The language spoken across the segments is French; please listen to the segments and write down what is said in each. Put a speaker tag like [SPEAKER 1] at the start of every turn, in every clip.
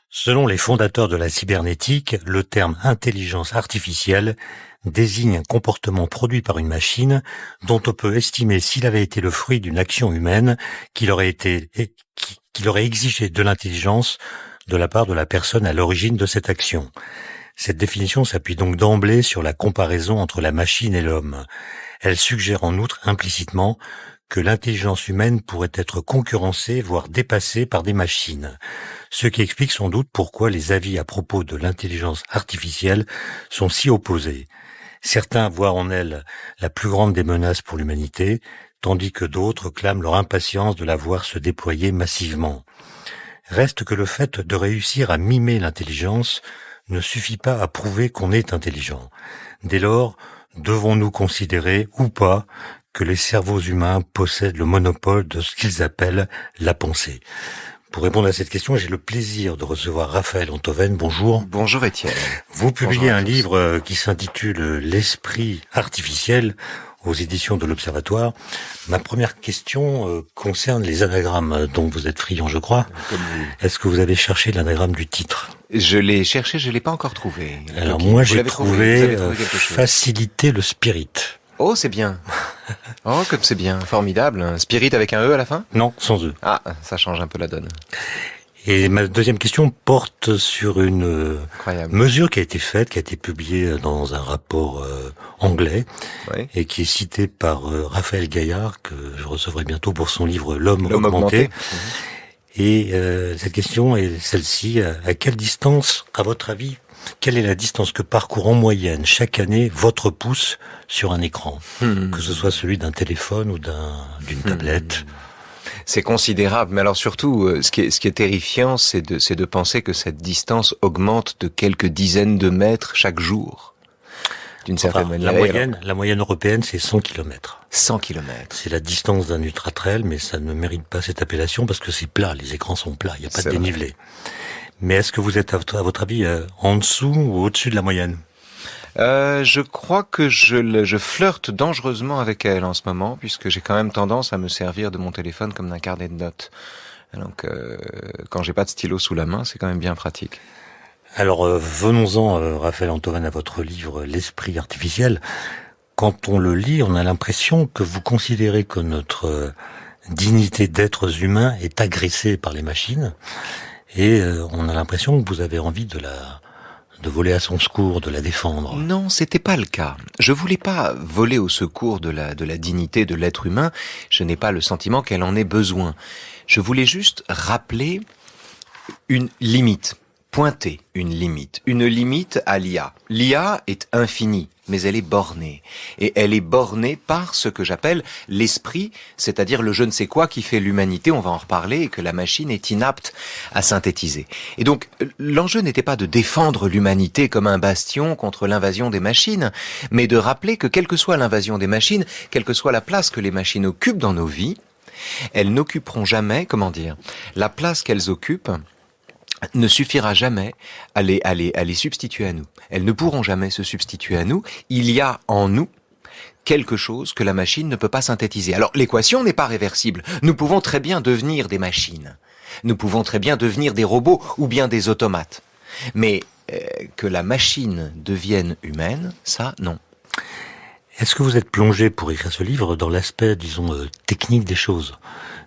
[SPEAKER 1] Selon les fondateurs de la cybernétique, le terme intelligence artificielle désigne un comportement produit par une machine dont on peut estimer s'il avait été le fruit d'une action humaine qu'il aurait exigé de l'intelligence de la part de la personne à l'origine de cette action. Cette définition s'appuie donc d'emblée sur la comparaison entre la machine et l'homme. Elle suggère en outre implicitement que l'intelligence humaine pourrait être concurrencée, voire dépassée par des machines. Ce qui explique sans doute pourquoi les avis à propos de l'intelligence artificielle sont si opposés. Certains voient en elle la plus grande des menaces pour l'humanité, tandis que d'autres clament leur impatience de la voir se déployer massivement. Reste que le fait de réussir à mimer l'intelligence ne suffit pas à prouver qu'on est intelligent. Dès lors, devons-nous considérer ou pas que les cerveaux humains possèdent le monopole de ce qu'ils appellent la pensée? Pour répondre à cette question, j'ai le plaisir de recevoir Raphaël Antoven. Bonjour.
[SPEAKER 2] Bonjour Étienne.
[SPEAKER 1] Vous publiez un livre qui s'intitule L'esprit artificiel aux éditions de l'Observatoire. Ma première question concerne les anagrammes dont vous êtes friand, je crois. Est-ce que vous avez cherché l'anagramme du titre?
[SPEAKER 2] Je l'ai cherché, je l'ai pas encore trouvé.
[SPEAKER 1] Alors moi j'ai trouvé faciliter le spirit.
[SPEAKER 2] Oh, c'est bien. Oh, comme c'est bien. Formidable. Un spirit avec un E à la fin?
[SPEAKER 1] Non, sans E.
[SPEAKER 2] Ah, ça change un peu la donne.
[SPEAKER 1] Et ma deuxième question porte sur une mesure qui a été faite, qui a été publiée dans un rapport anglais, oui, et qui est citée par Raphaël Gaillard, que je recevrai bientôt pour son livre L'homme augmenté. Et cette question est celle-ci. À quelle distance, à votre avis, quelle est la distance que parcourt en moyenne chaque année votre pouce sur un écran, que ce soit celui d'un téléphone ou d'une tablette?
[SPEAKER 2] C'est considérable, mais alors surtout, ce qui est terrifiant, c'est de penser que cette distance augmente de quelques dizaines de mètres chaque jour. D'une certaine manière.
[SPEAKER 1] La moyenne européenne, c'est 100 km.
[SPEAKER 2] 100 km.
[SPEAKER 1] C'est la distance d'un ultra-trail, mais ça ne mérite pas cette appellation parce que c'est plat, les écrans sont plats, il n'y a pas de dénivelé. Mais est-ce que vous êtes, à votre avis, en dessous ou au-dessus de la moyenne?
[SPEAKER 2] Je crois que je flirte dangereusement avec elle en ce moment, puisque j'ai quand même tendance à me servir de mon téléphone comme d'un carnet de notes. Donc, quand j'ai pas de stylo sous la main, c'est quand même bien pratique.
[SPEAKER 1] Alors, venons-en, Raphaël Antoven, à votre livre L'esprit artificiel. Quand on le lit, on a l'impression que vous considérez que notre dignité d'êtres humains est agressée par les machines, et on a l'impression que vous avez envie de voler à son secours, de la défendre.
[SPEAKER 2] Non, c'était pas le cas. Je voulais pas voler au secours de la dignité de l'être humain. Je n'ai pas le sentiment qu'elle en ait besoin. Je voulais juste rappeler une limite. Pointer une limite à l'IA. L'IA est infinie, mais elle est bornée. Et elle est bornée par ce que j'appelle l'esprit, c'est-à-dire le je ne sais quoi qui fait l'humanité, on va en reparler, et que la machine est inapte à synthétiser. Et donc, l'enjeu n'était pas de défendre l'humanité comme un bastion contre l'invasion des machines, mais de rappeler que quelle que soit l'invasion des machines, quelle que soit la place que les machines occupent dans nos vies, elles n'occuperont jamais, la place qu'elles occupent ne suffira jamais à les substituer à nous. Elles ne pourront jamais se substituer à nous. Il y a en nous quelque chose que la machine ne peut pas synthétiser. Alors, l'équation n'est pas réversible. Nous pouvons très bien devenir des machines. Nous pouvons très bien devenir des robots ou bien des automates. Mais que la machine devienne humaine, ça, non.
[SPEAKER 1] Est-ce que vous êtes plongé, pour écrire ce livre, dans l'aspect, disons, technique des choses?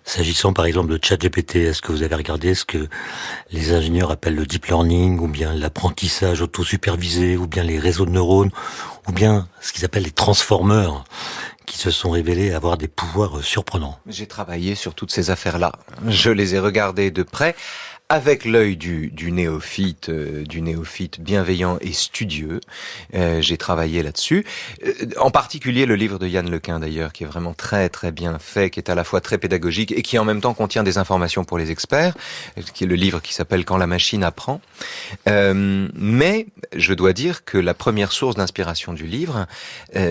[SPEAKER 1] S'agissant par exemple de ChatGPT, est-ce que vous avez regardé ce que les ingénieurs appellent le deep learning, ou bien l'apprentissage auto-supervisé, ou bien les réseaux de neurones, ou bien ce qu'ils appellent les transformers, qui se sont révélés avoir des pouvoirs surprenants?
[SPEAKER 2] J'ai travaillé sur toutes ces affaires-là. Je les ai regardées de près, avec l'œil du néophyte bienveillant et studieux. J'ai travaillé là-dessus. En particulier le livre de Yann Lequin d'ailleurs, qui est vraiment très très bien fait, qui est à la fois très pédagogique et qui en même temps contient des informations pour les experts, qui est le livre qui s'appelle Quand la machine apprend. Mais je dois dire que la première source d'inspiration du livre,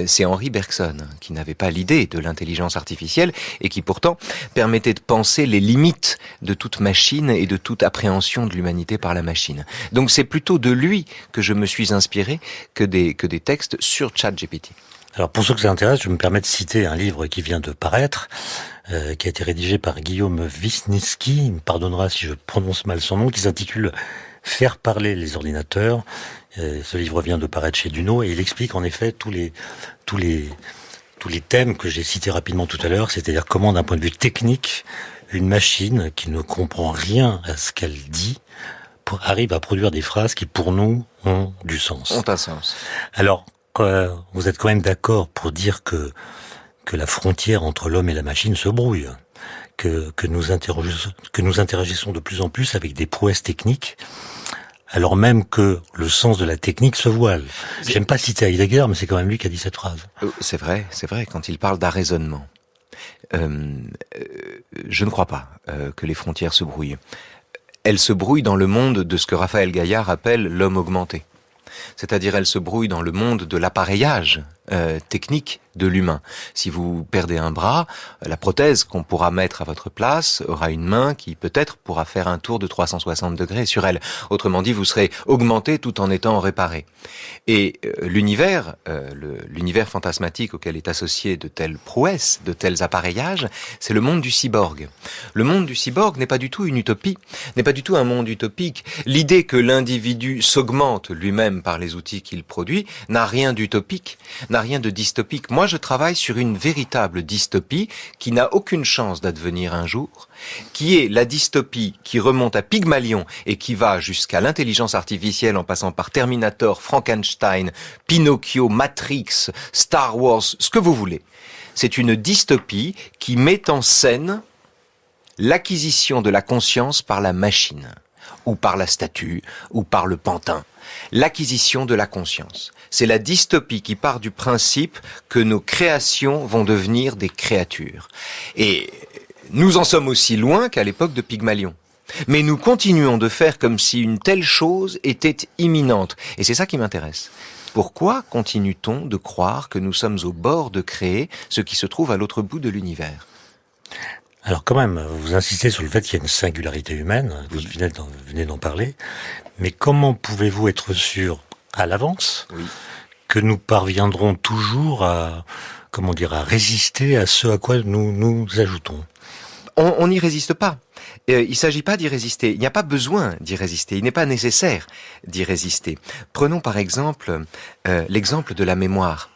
[SPEAKER 2] c'est Henri Bergson, qui n'avait pas l'idée de l'intelligence artificielle et qui pourtant permettait de penser les limites de toute machine et de toute appréhension de l'humanité par la machine. Donc c'est plutôt de lui que je me suis inspiré que des textes sur ChatGPT.
[SPEAKER 1] Alors pour ceux que ça intéresse, je me permets de citer un livre qui vient de paraître, qui a été rédigé par Guillaume Wisniewski, il me pardonnera si je prononce mal son nom, qui s'intitule faire parler les ordinateurs. Ce livre vient de paraître chez Duno et il explique en effet tous les thèmes que j'ai cités rapidement tout à l'heure, c'est-à-dire comment d'un point de vue technique, une machine qui ne comprend rien à ce qu'elle dit arrive à produire des phrases qui pour nous ont du sens.
[SPEAKER 2] Ont un sens.
[SPEAKER 1] Alors, vous êtes quand même d'accord pour dire que la frontière entre l'homme et la machine se brouille, que nous interagissons de plus en plus avec des prouesses techniques, alors même que le sens de la technique se voile. J'aime pas citer Heidegger, mais c'est quand même lui qui a dit cette phrase.
[SPEAKER 2] C'est vrai, quand il parle d'arraisonnement. Je ne crois pas que les frontières se brouillent. Elles se brouillent dans le monde de ce que Raphaël Gaillard appelle l'homme augmenté. C'est-à-dire, elles se brouillent dans le monde de l'appareillage technique de l'humain. Si vous perdez un bras, la prothèse qu'on pourra mettre à votre place aura une main qui peut-être pourra faire un tour de 360 degrés sur elle. Autrement dit, vous serez augmenté tout en étant réparé. Et l'univers fantasmatique auquel est associé de telles prouesses, de tels appareillages, c'est le monde du cyborg. Le monde du cyborg n'est pas du tout une utopie, n'est pas du tout un monde utopique. L'idée que l'individu s'augmente lui-même par les outils qu'il produit n'a rien d'utopique, n'a rien de dystopique. Moi, je travaille sur une véritable dystopie qui n'a aucune chance d'advenir un jour, qui est la dystopie qui remonte à Pygmalion et qui va jusqu'à l'intelligence artificielle en passant par Terminator, Frankenstein, Pinocchio, Matrix, Star Wars, ce que vous voulez. C'est une dystopie qui met en scène l'acquisition de la conscience par la machine, ou par la statue, ou par le pantin. L'acquisition de la conscience. C'est la dystopie qui part du principe que nos créations vont devenir des créatures. Et nous en sommes aussi loin qu'à l'époque de Pygmalion. Mais nous continuons de faire comme si une telle chose était imminente. Et c'est ça qui m'intéresse. Pourquoi continue-t-on de croire que nous sommes au bord de créer ce qui se trouve à l'autre bout de l'univers ?
[SPEAKER 1] Alors quand même, vous insistez sur le fait qu'il y a une singularité humaine, vous venez d'en parler, mais comment pouvez-vous être sûr à l'avance que nous parviendrons toujours à résister à ce à quoi nous ajoutons ?
[SPEAKER 2] On n'y résiste pas. Il ne s'agit pas d'y résister. Il n'y a pas besoin d'y résister. Il n'est pas nécessaire d'y résister. Prenons par exemple l'exemple de la mémoire.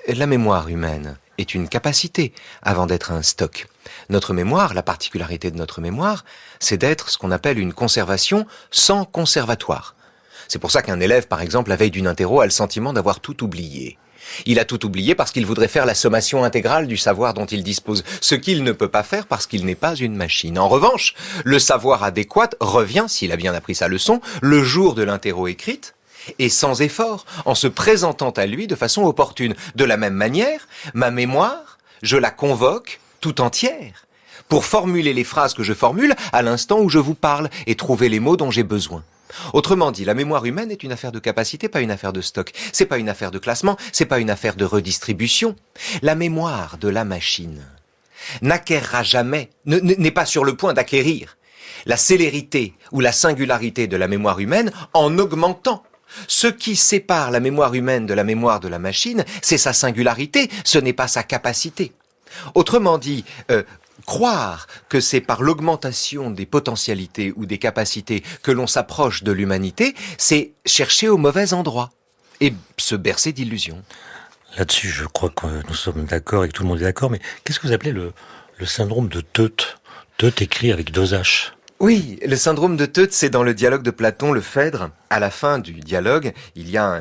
[SPEAKER 2] La mémoire humaine est une capacité avant d'être un stock. Notre mémoire, la particularité de notre mémoire, c'est d'être ce qu'on appelle une conservation sans conservatoire. C'est pour ça qu'un élève, par exemple, la veille d'une interro, a le sentiment d'avoir tout oublié. Il a tout oublié parce qu'il voudrait faire la sommation intégrale du savoir dont il dispose, ce qu'il ne peut pas faire parce qu'il n'est pas une machine. En revanche, le savoir adéquat revient, s'il a bien appris sa leçon, le jour de l'interro écrite, et sans effort, en se présentant à lui de façon opportune. De la même manière, ma mémoire, je la convoque tout entière, pour formuler les phrases que je formule à l'instant où je vous parle et trouver les mots dont j'ai besoin. Autrement dit, la mémoire humaine est une affaire de capacité, pas une affaire de stock. C'est pas une affaire de classement, c'est pas une affaire de redistribution. La mémoire de la machine n'acquérera jamais, n'est pas sur le point d'acquérir la célérité ou la singularité de la mémoire humaine en augmentant. Ce qui sépare la mémoire humaine de la mémoire de la machine, c'est sa singularité, ce n'est pas sa capacité. Autrement dit, croire que c'est par l'augmentation des potentialités ou des capacités que l'on s'approche de l'humanité, c'est chercher au mauvais endroit et se bercer d'illusions.
[SPEAKER 1] Là-dessus, je crois que nous sommes d'accord et que tout le monde est d'accord, mais qu'est-ce que vous appelez le syndrome de Teut ? Teut écrit avec 2 H.
[SPEAKER 2] Oui, le syndrome de Teut, c'est dans le dialogue de Platon, le Phèdre. À la fin du dialogue, il y a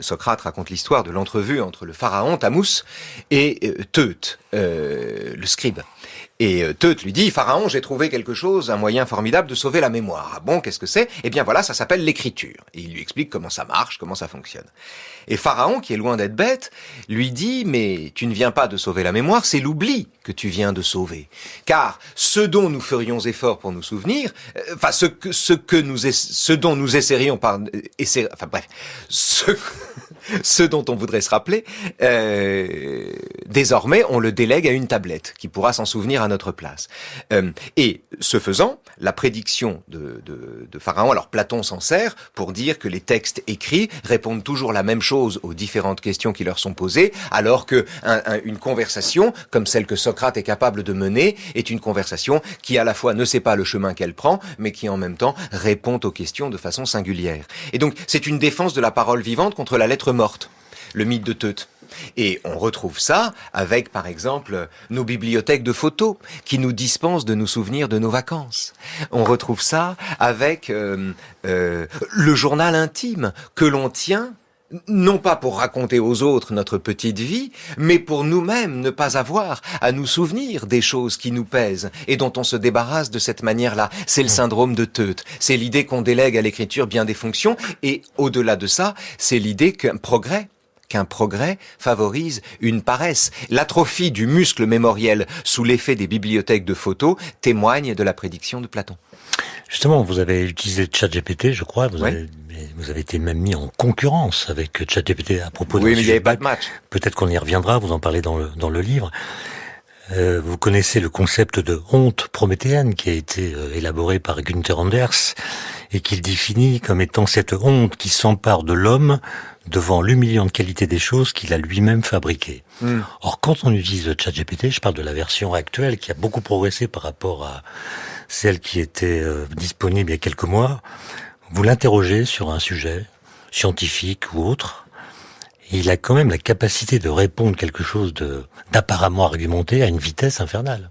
[SPEAKER 2] Socrate raconte l'histoire de l'entrevue entre le pharaon Thammuz et Teut, le scribe. Et Teut lui dit, Pharaon, j'ai trouvé quelque chose, un moyen formidable de sauver la mémoire. Ah bon, qu'est-ce que c'est ? Eh bien voilà, ça s'appelle l'écriture. Et il lui explique comment ça marche, comment ça fonctionne. Et Pharaon, qui est loin d'être bête, lui dit, mais tu ne viens pas de sauver la mémoire, c'est l'oubli que tu viens de sauver. Car ce dont nous ferions effort pour nous souvenir, ce dont nous essaierions ce dont on voudrait se rappeler, désormais, on le délègue à une tablette qui pourra s'en souvenir à notre place. Et ce faisant, la prédiction de Pharaon, alors Platon s'en sert pour dire que les textes écrits répondent toujours la même chose aux différentes questions qui leur sont posées, alors que une conversation, comme celle que Socrate Socrate est capable de mener est une conversation qui à la fois ne sait pas le chemin qu'elle prend, mais qui en même temps répond aux questions de façon singulière. Et donc c'est une défense de la parole vivante contre la lettre morte, le mythe de Teute. Et on retrouve ça avec, par exemple, nos bibliothèques de photos qui nous dispensent de nous souvenir de nos vacances. On retrouve ça avec le journal intime que l'on tient, non pas pour raconter aux autres notre petite vie, mais pour nous-mêmes ne pas avoir à nous souvenir des choses qui nous pèsent et dont on se débarrasse de cette manière-là. C'est le syndrome de Teute. C'est l'idée qu'on délègue à l'écriture bien des fonctions et au-delà de ça, c'est l'idée qu'un progrès favorise une paresse. L'atrophie du muscle mémoriel sous l'effet des bibliothèques de photos témoigne de la prédiction de Platon.
[SPEAKER 1] Justement, vous avez utilisé ChatGPT, je crois, vous avez été même mis en concurrence avec ChatGPT à propos de...
[SPEAKER 2] Oui, mais il n'y avait pas de match.
[SPEAKER 1] Peut-être qu'on y reviendra, vous en parlez dans le livre. Vous connaissez le concept de honte prométhéenne qui a été élaboré par Günther Anders et qu'il définit comme étant cette honte qui s'empare de l'homme devant l'humiliante qualité des choses qu'il a lui-même fabriquées. Or, quand on utilise le ChatGPT, je parle de la version actuelle qui a beaucoup progressé par rapport à celle qui était disponible il y a quelques mois, vous l'interrogez sur un sujet scientifique ou autre, et il a quand même la capacité de répondre quelque chose d'apparemment argumenté à une vitesse infernale.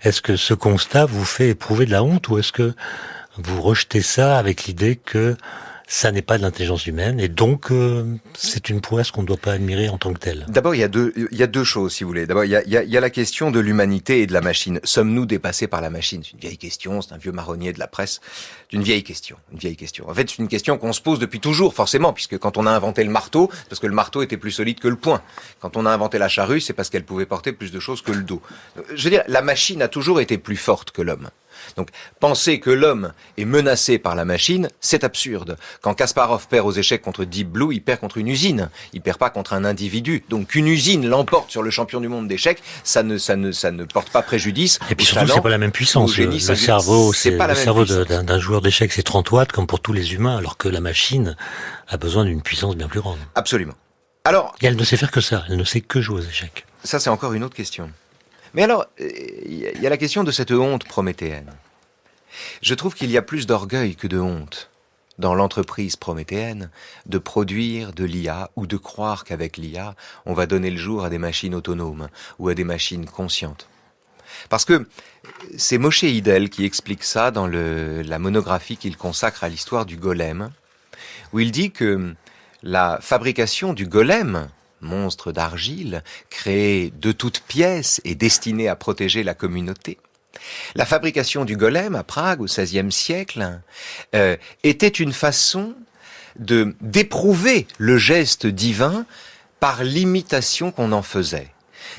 [SPEAKER 1] Est-ce que ce constat vous fait éprouver de la honte ou est-ce que vous rejetez ça avec l'idée que ça n'est pas de l'intelligence humaine et donc c'est une prouesse qu'on ne doit pas admirer en tant que telle?
[SPEAKER 2] D'abord, il y a deux choses, si vous voulez. D'abord, il y a la question de l'humanité et de la machine. Sommes-nous dépassés par la machine? C'est une vieille question, c'est un vieux marronnier de la presse. C'est une vieille question. En fait, c'est une question qu'on se pose depuis toujours, forcément, puisque quand on a inventé le marteau, c'est parce que le marteau était plus solide que le poing. Quand on a inventé la charrue, c'est parce qu'elle pouvait porter plus de choses que le dos. Je veux dire, la machine a toujours été plus forte que l'homme. Donc, penser que l'homme est menacé par la machine, c'est absurde. Quand Kasparov perd aux échecs contre Deep Blue, il perd contre une usine. Il perd pas contre un individu. Donc, qu'une usine l'emporte sur le champion du monde d'échecs, ça ne porte pas préjudice.
[SPEAKER 1] Et puis surtout, c'est pas la même puissance. Le cerveau d'un joueur d'échecs, c'est 30 watts, comme pour tous les humains, alors que la machine a besoin d'une puissance bien plus grande.
[SPEAKER 2] Absolument. Alors.
[SPEAKER 1] Et elle ne sait faire que ça. Elle ne sait que jouer aux échecs.
[SPEAKER 2] Ça, c'est encore une autre question. Mais alors, il y a la question de cette honte prométhéenne. Je trouve qu'il y a plus d'orgueil que de honte dans l'entreprise prométhéenne de produire de l'IA ou de croire qu'avec l'IA, on va donner le jour à des machines autonomes ou à des machines conscientes. Parce que c'est Moshe Idel qui explique ça dans la monographie qu'il consacre à l'histoire du golem, où il dit que la fabrication du golem, monstre d'argile, créé de toutes pièces et destiné à protéger la communauté. La fabrication du golem à Prague au XVIe siècle était une façon d'éprouver le geste divin par l'imitation qu'on en faisait.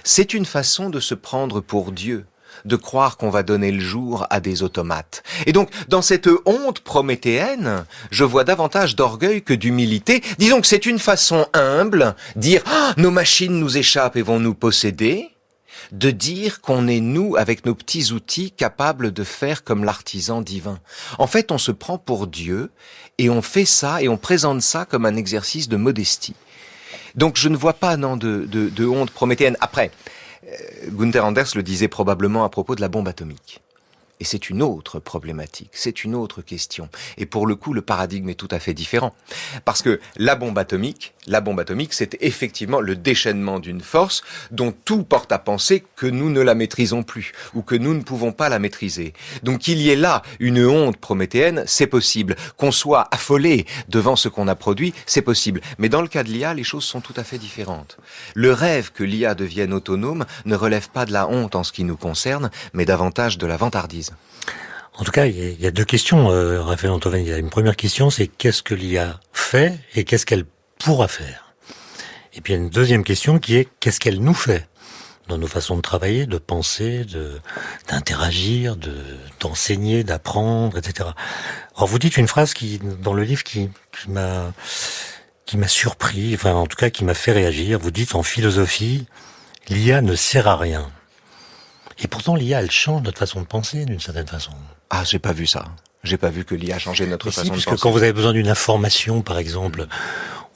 [SPEAKER 2] C'est une façon de se prendre pour Dieu, de croire qu'on va donner le jour à des automates. Et donc, dans cette honte prométhéenne, je vois davantage d'orgueil que d'humilité. Disons que c'est une façon humble, dire « nos machines nous échappent et vont nous posséder », de dire qu'on est nous, avec nos petits outils, capables de faire comme l'artisan divin. En fait, on se prend pour Dieu et on fait ça et on présente ça comme un exercice de modestie. Donc, je ne vois pas de honte prométhéenne. Après, Günther Anders le disait probablement à propos de la bombe atomique. Et c'est une autre problématique, c'est une autre question. Et pour le coup, le paradigme est tout à fait différent. Parce que la bombe atomique, c'est effectivement le déchaînement d'une force dont tout porte à penser que nous ne la maîtrisons plus, ou que nous ne pouvons pas la maîtriser. Donc qu'il y ait là une honte prométhéenne, c'est possible. Qu'on soit affolé devant ce qu'on a produit, c'est possible. Mais dans le cas de l'IA, les choses sont tout à fait différentes. Le rêve que l'IA devienne autonome ne relève pas de la honte en ce qui nous concerne, mais davantage de la vantardise.
[SPEAKER 1] En tout cas, il y a deux questions, Raphaël Antoven. Il y a une première question, c'est qu'est-ce que l'IA fait et qu'est-ce qu'elle pourra faire? Et puis il y a une deuxième question qui est qu'est-ce qu'elle nous fait dans nos façons de travailler, de penser, d'interagir, d'enseigner, d'apprendre, etc. Alors vous dites une phrase dans le livre qui m'a surpris, enfin en tout cas qui m'a fait réagir. Vous dites en philosophie, l'IA ne sert à rien. Et pourtant, l'IA, elle change notre façon de penser, d'une certaine façon.
[SPEAKER 2] Ah, j'ai pas vu ça. J'ai pas vu que l'IA changeait notre façon de penser.
[SPEAKER 1] Parce que quand vous avez besoin d'une information, par exemple,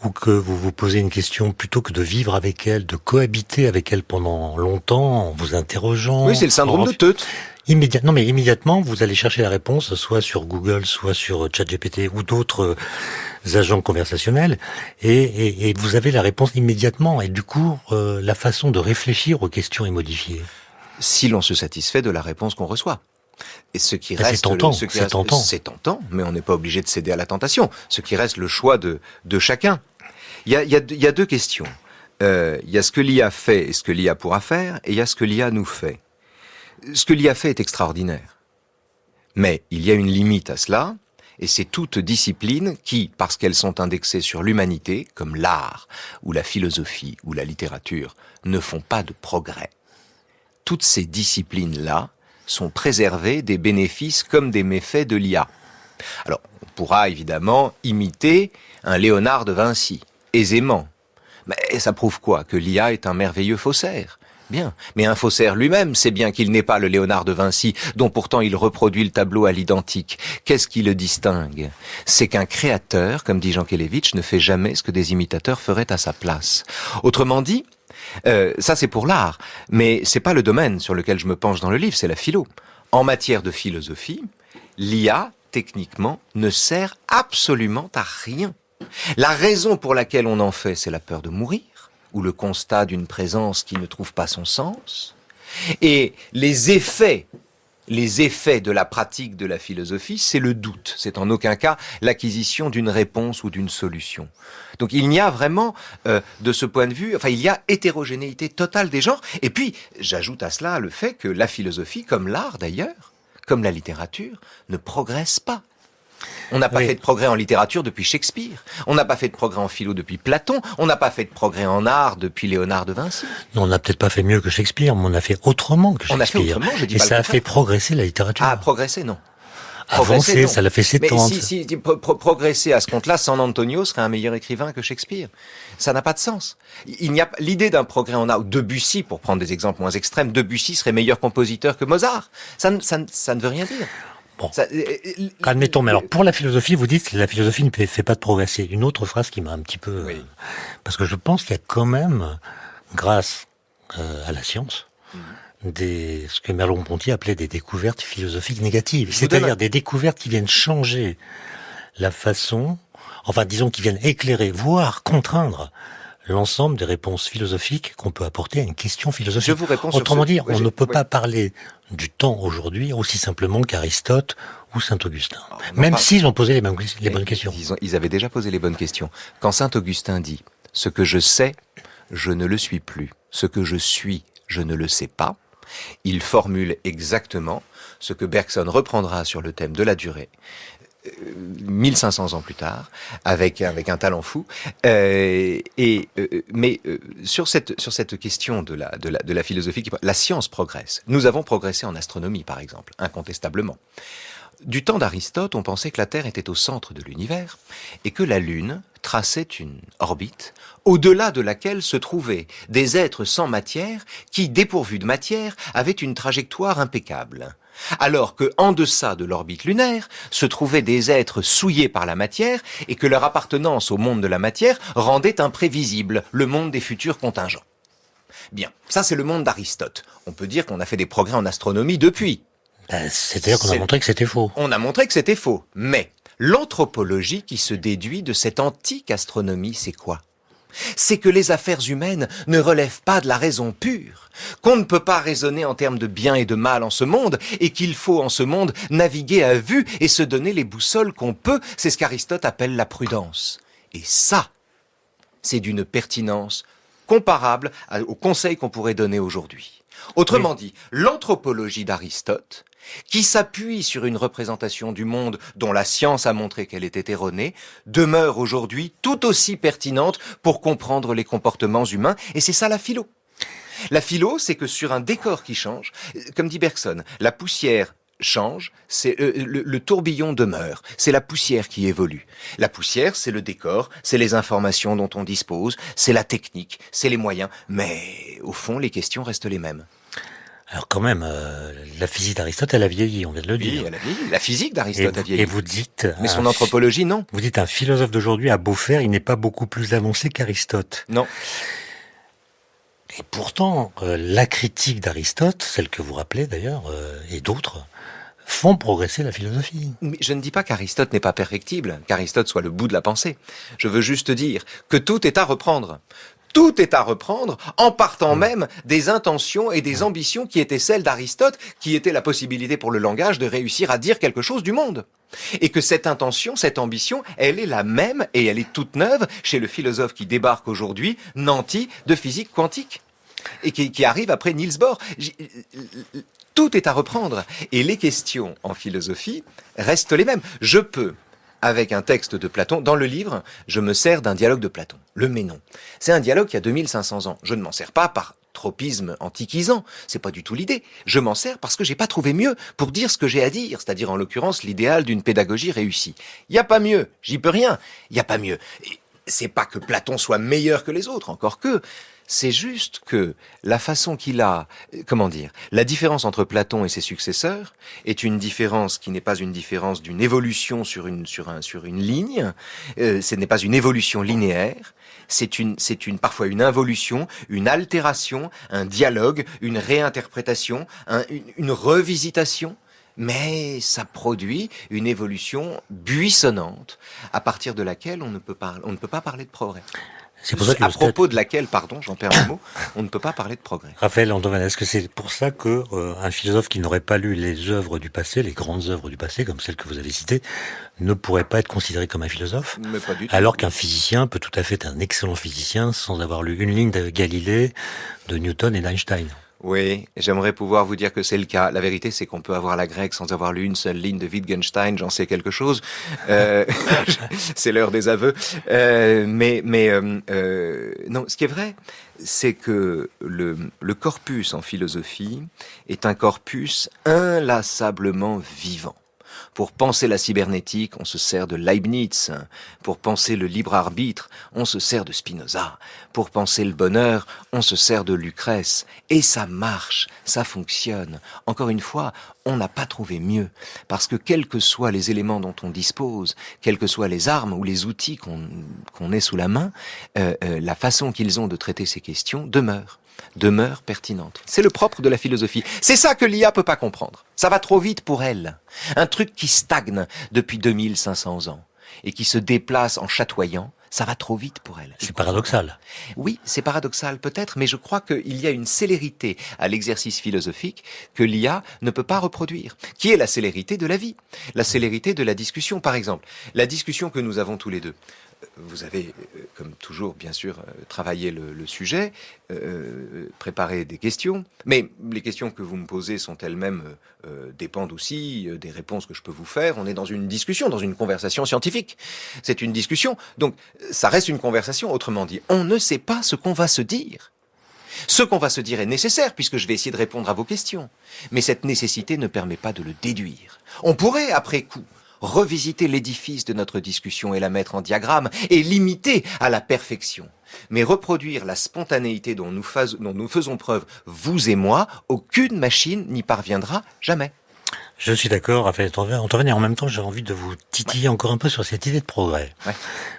[SPEAKER 1] ou que vous vous posez une question plutôt que de vivre avec elle, de cohabiter avec elle pendant longtemps en vous interrogeant.
[SPEAKER 2] Oui, c'est le syndrome de Teut.
[SPEAKER 1] Immédiatement, vous allez chercher la réponse soit sur Google, soit sur ChatGPT ou d'autres agents conversationnels, et vous avez la réponse immédiatement. Et du coup, la façon de réfléchir aux questions est modifiée.
[SPEAKER 2] Si l'on se satisfait de la réponse qu'on reçoit. Et ce qui reste,
[SPEAKER 1] c'est
[SPEAKER 2] tentant, mais on n'est pas obligé de céder à la tentation. Ce qui reste le choix de chacun. Il y a deux questions. Il y a ce que l'IA fait et ce que l'IA pourra faire, et il y a ce que l'IA nous fait. Ce que l'IA fait est extraordinaire. Mais il y a une limite à cela, et c'est toutes disciplines qui, parce qu'elles sont indexées sur l'humanité, comme l'art, ou la philosophie, ou la littérature, ne font pas de progrès. Toutes ces disciplines-là sont préservées des bénéfices comme des méfaits de l'IA. Alors, on pourra évidemment imiter un Léonard de Vinci, aisément. Mais ça prouve quoi? Que l'IA est un merveilleux faussaire. Bien. Mais un faussaire lui-même sait bien qu'il n'est pas le Léonard de Vinci, dont pourtant il reproduit le tableau à l'identique. Qu'est-ce qui le distingue? C'est qu'un créateur, comme dit Jean Kelevitch, ne fait jamais ce que des imitateurs feraient à sa place. Autrement dit, ça c'est pour l'art, mais c'est pas le domaine sur lequel je me penche dans le livre, c'est la philo. En matière de philosophie, l'IA, techniquement, ne sert absolument à rien. La raison pour laquelle on en fait, c'est la peur de mourir, ou le constat d'une présence qui ne trouve pas son sens. Et les effets de la pratique de la philosophie, c'est le doute. C'est en aucun cas l'acquisition d'une réponse ou d'une solution. Donc il y a vraiment, de ce point de vue, il y a hétérogénéité totale des genres. Et puis, j'ajoute à cela le fait que la philosophie, comme l'art d'ailleurs, comme la littérature, ne progresse pas. On n'a pas fait de progrès en littérature depuis Shakespeare. On n'a pas fait de progrès en philo depuis Platon. On n'a pas fait de progrès en art depuis Léonard de Vinci.
[SPEAKER 1] Non, on n'a peut-être pas fait mieux que Shakespeare, mais on a fait autrement que Shakespeare.
[SPEAKER 2] On a fait autrement, je dis
[SPEAKER 1] et
[SPEAKER 2] pas
[SPEAKER 1] ça a fait progresser la littérature.
[SPEAKER 2] Ah, progresser, non.
[SPEAKER 1] Avancer, ça l'a fait s'étendre.
[SPEAKER 2] Mais si progresser à ce compte-là, San Antonio serait un meilleur écrivain que Shakespeare. Ça n'a pas de sens. Il n'y a l'idée d'un progrès en art. Debussy, pour prendre des exemples moins extrêmes, Debussy serait meilleur compositeur que Mozart. Ça ne veut rien dire.
[SPEAKER 1] Bon, admettons, mais alors pour la philosophie, vous dites que la philosophie ne fait pas de progresser. Une autre phrase qui m'a un petit peu... parce que je pense qu'il y a quand même, grâce à la science, ce que Merleau-Ponty appelait des découvertes philosophiques négatives. C'est-à-dire des découvertes qui viennent changer la façon, disons qui viennent éclairer, voire contraindre l'ensemble des réponses philosophiques qu'on peut apporter à une question philosophique.
[SPEAKER 2] Je vous réponds
[SPEAKER 1] Autrement dit, on ne peut pas parler du temps aujourd'hui aussi simplement qu'Aristote ou Saint-Augustin. Même s'ils ont posé les bonnes questions.
[SPEAKER 2] Ils avaient déjà posé les bonnes questions. Quand Saint-Augustin dit « Ce que je sais, je ne le suis plus. Ce que je suis, je ne le sais pas », il formule exactement ce que Bergson reprendra sur le thème de la durée 1500 ans plus tard, avec un talent fou. Mais sur cette question de la philosophie, la science progresse. Nous avons progressé en astronomie, par exemple, incontestablement. Du temps d'Aristote, on pensait que la Terre était au centre de l'univers et que la Lune traçait une orbite au-delà de laquelle se trouvaient des êtres sans matière qui, dépourvus de matière, avaient une trajectoire impeccable. Alors que, en deçà de l'orbite lunaire, se trouvaient des êtres souillés par la matière et que leur appartenance au monde de la matière rendait imprévisible le monde des futurs contingents. Bien, ça c'est le monde d'Aristote. On peut dire qu'on a fait des progrès en astronomie depuis.
[SPEAKER 1] C'est-à-dire qu'on a montré que c'était faux.
[SPEAKER 2] On a montré que c'était faux. Mais l'anthropologie qui se déduit de cette antique astronomie, c'est quoi ? C'est que les affaires humaines ne relèvent pas de la raison pure, qu'on ne peut pas raisonner en termes de bien et de mal en ce monde, et qu'il faut en ce monde naviguer à vue et se donner les boussoles qu'on peut, c'est ce qu'Aristote appelle la prudence. Et ça, c'est d'une pertinence comparable aux conseils qu'on pourrait donner aujourd'hui. Autrement dit, l'anthropologie d'Aristote, qui s'appuie sur une représentation du monde dont la science a montré qu'elle était erronée, demeure aujourd'hui tout aussi pertinente pour comprendre les comportements humains, et c'est ça la philo. La philo, c'est que sur un décor qui change, comme dit Bergson, la poussière change, c'est le tourbillon demeure, c'est la poussière qui évolue. La poussière, c'est le décor, c'est les informations dont on dispose, c'est la technique, c'est les moyens, mais au fond, les questions restent les mêmes.
[SPEAKER 1] Alors quand même, la physique d'Aristote, elle a vieilli, on vient de le dire.
[SPEAKER 2] Oui, elle a vieilli. La physique d'Aristote a vieilli.
[SPEAKER 1] Et vous dites...
[SPEAKER 2] Mais son anthropologie, non.
[SPEAKER 1] Vous dites un philosophe d'aujourd'hui a beau faire, il n'est pas beaucoup plus avancé qu'Aristote.
[SPEAKER 2] Non.
[SPEAKER 1] Et pourtant, la critique d'Aristote, celle que vous rappelez d'ailleurs, et d'autres, font progresser la philosophie.
[SPEAKER 2] Mais je ne dis pas qu'Aristote n'est pas perfectible, qu'Aristote soit le bout de la pensée. Je veux juste dire que tout est à reprendre. Tout est à reprendre en partant même des intentions et des ambitions qui étaient celles d'Aristote, qui étaient la possibilité pour le langage de réussir à dire quelque chose du monde. Et que cette intention, cette ambition, elle est la même et elle est toute neuve chez le philosophe qui débarque aujourd'hui, nanti de physique quantique. Et qui arrive après Niels Bohr. Tout est à reprendre. Et les questions en philosophie restent les mêmes. Je peux, avec un texte de Platon, dans le livre, je me sers d'un dialogue de Platon, le Ménon. C'est un dialogue qui a 2500 ans. Je ne m'en sers pas par tropisme antiquisant, c'est pas du tout l'idée. Je m'en sers parce que j'ai pas trouvé mieux pour dire ce que j'ai à dire, c'est-à-dire en l'occurrence l'idéal d'une pédagogie réussie. Il y a pas mieux, j'y peux rien. Il y a pas mieux. Et c'est pas que Platon soit meilleur que les autres, encore que. C'est juste que la façon qu'il a, comment dire, la différence entre Platon et ses successeurs est une différence qui n'est pas une différence d'une évolution sur une ligne, ce n'est pas une évolution linéaire, c'est parfois une involution, une altération, un dialogue, une réinterprétation, une revisitation. Mais ça produit une évolution buissonnante à partir de laquelle on ne peut pas parler de progrès.
[SPEAKER 1] C'est pour ça que
[SPEAKER 2] à propos de laquelle, pardon, j'en perds un mot, on ne peut pas parler de progrès.
[SPEAKER 1] Raphaël Antoine, est-ce que c'est pour ça que un philosophe qui n'aurait pas lu les œuvres du passé, les grandes œuvres du passé, comme celles que vous avez citées, ne pourrait pas être considéré comme un philosophe?
[SPEAKER 2] Mais pas du tout.
[SPEAKER 1] Alors qu'un physicien peut tout à fait être un excellent physicien sans avoir lu une ligne de Galilée, de Newton et d'Einstein.
[SPEAKER 2] Oui, j'aimerais pouvoir vous dire que c'est le cas. La vérité, c'est qu'on peut avoir la grecque sans avoir lu une seule ligne de Wittgenstein, j'en sais quelque chose. C'est l'heure des aveux. Non, ce qui est vrai, c'est que le corpus en philosophie est un corpus inlassablement vivant. Pour penser la cybernétique, on se sert de Leibniz. Pour penser le libre arbitre, on se sert de Spinoza. Pour penser le bonheur, on se sert de Lucrèce. Et ça marche, ça fonctionne. Encore une fois, on n'a pas trouvé mieux. Parce que quels que soient les éléments dont on dispose, quelles que soient les armes ou les outils qu'on ait sous la main, la façon qu'ils ont de traiter ces questions demeure pertinente. C'est le propre de la philosophie. C'est ça que l'IA peut pas comprendre. Ça va trop vite pour elle. Un truc qui stagne depuis 2500 ans et qui se déplace en chatoyant, ça va trop vite pour elle.
[SPEAKER 1] C'est paradoxal.
[SPEAKER 2] Oui, c'est paradoxal peut-être, mais je crois qu'il y a une célérité à l'exercice philosophique que l'IA ne peut pas reproduire, qui est la célérité de la vie, la célérité de la discussion, par exemple. La discussion que nous avons tous les deux. Vous avez, comme toujours, bien sûr, travaillé le sujet, préparé des questions, mais les questions que vous me posez sont elles-mêmes dépendent aussi des réponses que je peux vous faire. On est dans une discussion, dans une conversation scientifique. C'est une discussion, donc ça reste une conversation. Autrement dit, on ne sait pas ce qu'on va se dire. Ce qu'on va se dire est nécessaire, puisque je vais essayer de répondre à vos questions. Mais cette nécessité ne permet pas de le déduire. On pourrait, après coup, revisiter l'édifice de notre discussion et la mettre en diagramme et l'imiter à la perfection. Mais reproduire la spontanéité dont nous faisons preuve, vous et moi, aucune machine n'y parviendra jamais.
[SPEAKER 1] Je suis d'accord, Raphaël Antoine, et en même temps, j'ai envie de vous titiller encore un peu sur cette idée de progrès.
[SPEAKER 2] Ouais.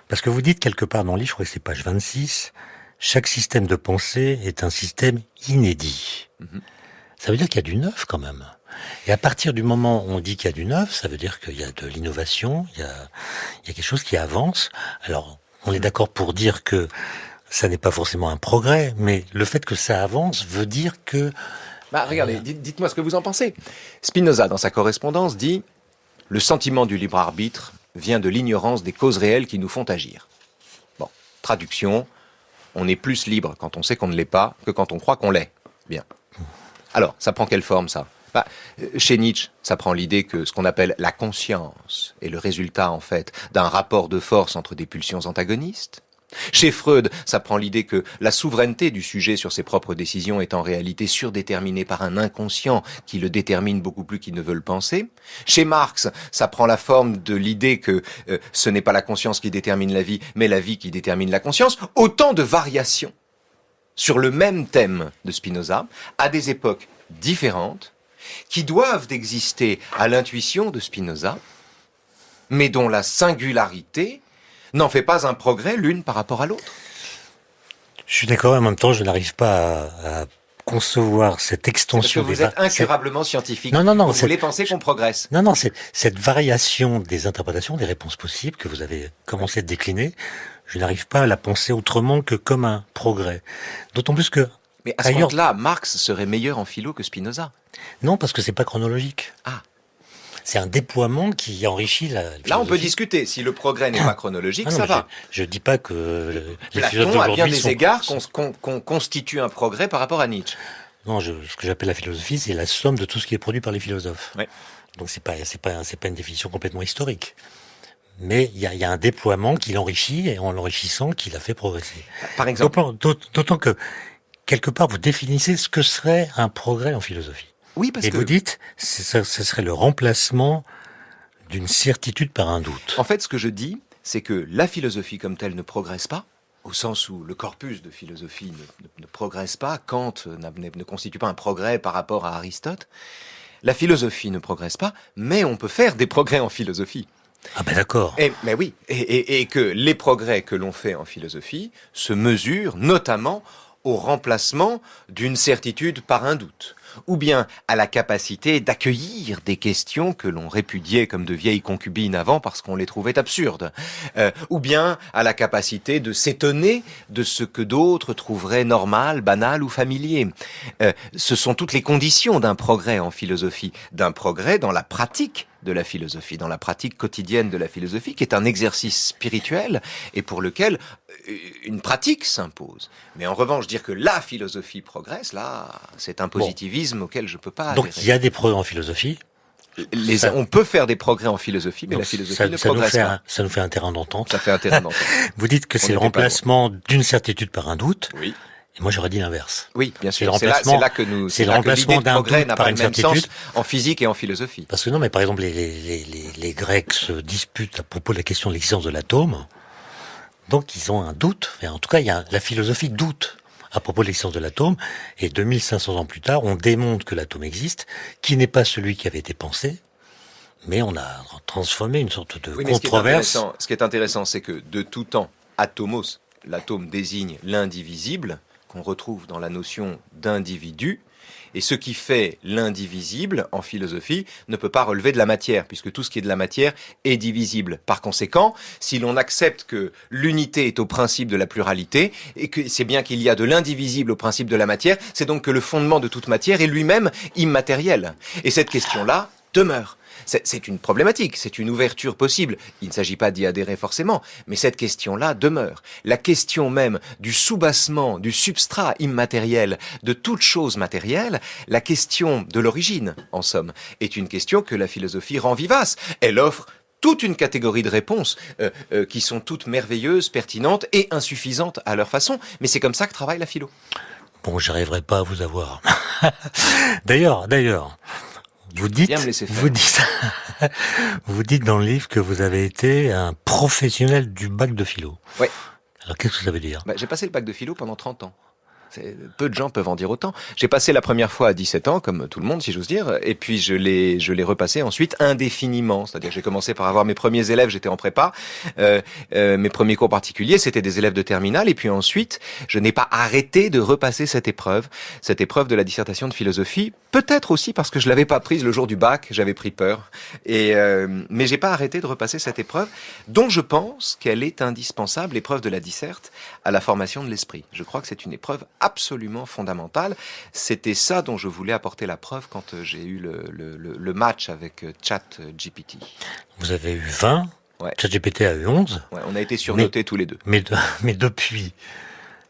[SPEAKER 1] Parce que vous dites quelque part dans le livre, je crois que c'est page 26, chaque système de pensée est un système inédit. Mm-hmm. Ça veut dire qu'il y a du neuf quand même. Et à partir du moment où on dit qu'il y a du neuf, ça veut dire qu'il y a de l'innovation, il y a quelque chose qui avance. Alors, on est d'accord pour dire que ça n'est pas forcément un progrès, mais le fait que ça avance veut dire que...
[SPEAKER 2] Regardez, dites-moi ce que vous en pensez. Spinoza, dans sa correspondance, dit « Le sentiment du libre arbitre vient de l'ignorance des causes réelles qui nous font agir. » Bon, traduction, on est plus libre quand on sait qu'on ne l'est pas que quand on croit qu'on l'est. Bien. Alors, ça prend quelle forme, ça ? Chez Nietzsche, ça prend l'idée que ce qu'on appelle la conscience est le résultat, en fait, d'un rapport de force entre des pulsions antagonistes. Chez Freud, ça prend l'idée que la souveraineté du sujet sur ses propres décisions est en réalité surdéterminée par un inconscient qui le détermine beaucoup plus qu'il ne veut le penser. Chez Marx, ça prend la forme de l'idée que ce n'est pas la conscience qui détermine la vie, mais la vie qui détermine la conscience. Autant de variations sur le même thème de Spinoza, à des époques différentes qui doivent exister à l'intuition de Spinoza, mais dont la singularité n'en fait pas un progrès l'une par rapport à l'autre.
[SPEAKER 1] Je suis d'accord, en même temps, je n'arrive pas à concevoir cette extension.
[SPEAKER 2] Parce que vous êtes incurablement scientifique.
[SPEAKER 1] Non.
[SPEAKER 2] Vous voulez penser qu'on progresse.
[SPEAKER 1] Non, cette variation des interprétations, des réponses possibles que vous avez commencé à décliner, je n'arrive pas à la penser autrement que comme un progrès. D'autant plus que...
[SPEAKER 2] Mais à ce compte-là, Marx serait meilleur en philo que Spinoza.
[SPEAKER 1] Non, parce que c'est pas chronologique.
[SPEAKER 2] Ah.
[SPEAKER 1] C'est un déploiement qui enrichit la philosophie.
[SPEAKER 2] Là, on peut discuter. Si le progrès n'est pas chronologique, ça va.
[SPEAKER 1] Je dis pas que les philosophes
[SPEAKER 2] Platon, à bien des
[SPEAKER 1] sont...
[SPEAKER 2] égards, qu'on constitue un progrès par rapport à Nietzsche.
[SPEAKER 1] Non, ce que j'appelle la philosophie, c'est la somme de tout ce qui est produit par les philosophes.
[SPEAKER 2] Ouais.
[SPEAKER 1] Donc c'est pas une définition complètement historique. Mais il y a un déploiement qui l'enrichit, et en l'enrichissant, qui l'a fait progresser.
[SPEAKER 2] Par exemple.
[SPEAKER 1] D'autant que, quelque part, vous définissez ce que serait un progrès en philosophie.
[SPEAKER 2] Oui, parce que...
[SPEAKER 1] vous dites, ce serait le remplacement d'une certitude par un doute.
[SPEAKER 2] En fait, ce que je dis, c'est que la philosophie comme telle ne progresse pas, au sens où le corpus de philosophie ne progresse pas, Kant ne constitue pas un progrès par rapport à Aristote. La philosophie ne progresse pas, mais on peut faire des progrès en philosophie.
[SPEAKER 1] Ah ben d'accord.
[SPEAKER 2] Mais oui, et que les progrès que l'on fait en philosophie se mesurent notamment au remplacement d'une certitude par un doute, ou bien à la capacité d'accueillir des questions que l'on répudiait comme de vieilles concubines avant parce qu'on les trouvait absurdes, ou bien à la capacité de s'étonner de ce que d'autres trouveraient normal, banal ou familier. Ce sont toutes les conditions d'un progrès en philosophie, d'un progrès dans la pratique de la philosophie, dans la pratique quotidienne de la philosophie, qui est un exercice spirituel et pour lequel une pratique s'impose. Mais en revanche, dire que la philosophie progresse, là, c'est un positivisme auquel je peux pas adhérer.
[SPEAKER 1] Donc il y a des progrès en philosophie.
[SPEAKER 2] On peut faire des progrès en philosophie, mais la philosophie ne progresse pas.
[SPEAKER 1] Ça nous fait un terrain d'entente.
[SPEAKER 2] Ça fait un terrain d'entente.
[SPEAKER 1] Vous dites que c'est le remplacement d'une certitude par un doute.
[SPEAKER 2] Oui.
[SPEAKER 1] Et moi, j'aurais dit l'inverse.
[SPEAKER 2] Oui, bien sûr. C'est là que l'idée de progrès n'a pas le même sens en physique et en philosophie.
[SPEAKER 1] Parce que non, mais par exemple, les Grecs se disputent à propos de la question de l'existence de l'atome. Donc, ils ont un doute. Enfin, en tout cas, la philosophie doute à propos de l'existence de l'atome. Et 2500 ans plus tard, on démontre que l'atome existe, qui n'est pas celui qui avait été pensé. Mais on a transformé une sorte de controverse.
[SPEAKER 2] Ce qui est intéressant, c'est que de tout temps, atomos, l'atome désigne l'indivisible, qu'on retrouve dans la notion d'individu, et ce qui fait l'indivisible en philosophie ne peut pas relever de la matière, puisque tout ce qui est de la matière est divisible. Par conséquent, si l'on accepte que l'unité est au principe de la pluralité, et que c'est bien qu'il y a de l'indivisible au principe de la matière, c'est donc que le fondement de toute matière est lui-même immatériel. Et cette question-là demeure. C'est une problématique, c'est une ouverture possible. Il ne s'agit pas d'y adhérer forcément, mais cette question-là demeure. La question même du soubassement, du substrat immatériel, de toute chose matérielle, la question de l'origine, en somme, est une question que la philosophie rend vivace. Elle offre toute une catégorie de réponses qui sont toutes merveilleuses, pertinentes et insuffisantes à leur façon. Mais c'est comme ça que travaille la philo.
[SPEAKER 1] Bon, j'arriverai pas à vous avoir. D'ailleurs, vous dites dans le livre que vous avez été un professionnel du bac de philo.
[SPEAKER 2] Oui.
[SPEAKER 1] Alors qu'est-ce que ça veut dire ?
[SPEAKER 2] J'ai passé le bac de philo pendant 30 ans. Peu de gens peuvent en dire autant. J'ai passé la première fois à 17 ans, comme tout le monde, si j'ose dire, et puis je l'ai repassé ensuite indéfiniment. C'est-à-dire que j'ai commencé par avoir mes premiers élèves, j'étais en prépa, mes premiers cours particuliers, c'était des élèves de terminale, et puis ensuite, je n'ai pas arrêté de repasser cette épreuve de la dissertation de philosophie, peut-être aussi parce que je l'avais pas prise le jour du bac, j'avais pris peur, mais j'ai pas arrêté de repasser cette épreuve, dont je pense qu'elle est indispensable, l'épreuve de la disserte, à la formation de l'esprit. Je crois que c'est une épreuve absolument fondamentale. C'était ça dont je voulais apporter la preuve quand j'ai eu le match avec ChatGPT.
[SPEAKER 1] Vous avez eu 20, ouais. ChatGPT a eu 11.
[SPEAKER 2] Ouais, on a été surnotés tous les deux.
[SPEAKER 1] Mais depuis,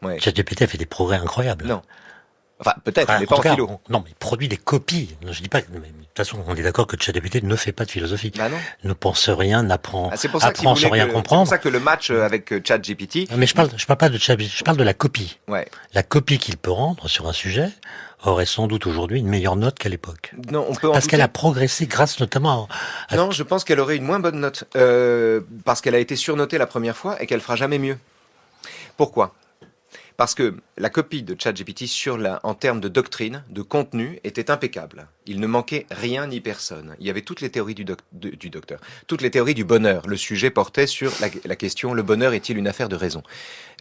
[SPEAKER 1] ouais. ChatGPT a fait des progrès incroyables.
[SPEAKER 2] Non. Enfin, peut-être, mais pas en philo.
[SPEAKER 1] Non, mais il produit des copies. Je dis pas que, mais, de toute façon, on est d'accord que ChatGPT ne fait pas de philosophie.
[SPEAKER 2] Bah non.
[SPEAKER 1] Ne pense rien, n'apprend,
[SPEAKER 2] apprend
[SPEAKER 1] sans rien comprendre.
[SPEAKER 2] C'est pour ça que le match avec ChatGPT.
[SPEAKER 1] Mais je parle pas de ChatGPT, je parle de la copie.
[SPEAKER 2] Ouais.
[SPEAKER 1] La copie qu'il peut rendre sur un sujet aurait sans doute aujourd'hui une meilleure note qu'à l'époque.
[SPEAKER 2] Non, on peut en
[SPEAKER 1] parce qu'elle a progressé grâce notamment à...
[SPEAKER 2] Non, je pense qu'elle aurait une moins bonne note. Parce qu'elle a été surnotée la première fois et qu'elle fera jamais mieux. Pourquoi ? Parce que la copie de ChatGPT en termes de doctrine, de contenu, était impeccable. Il ne manquait rien ni personne. Il y avait toutes les théories du docteur, toutes les théories du bonheur. Le sujet portait sur la question, le bonheur est-il une affaire de raison?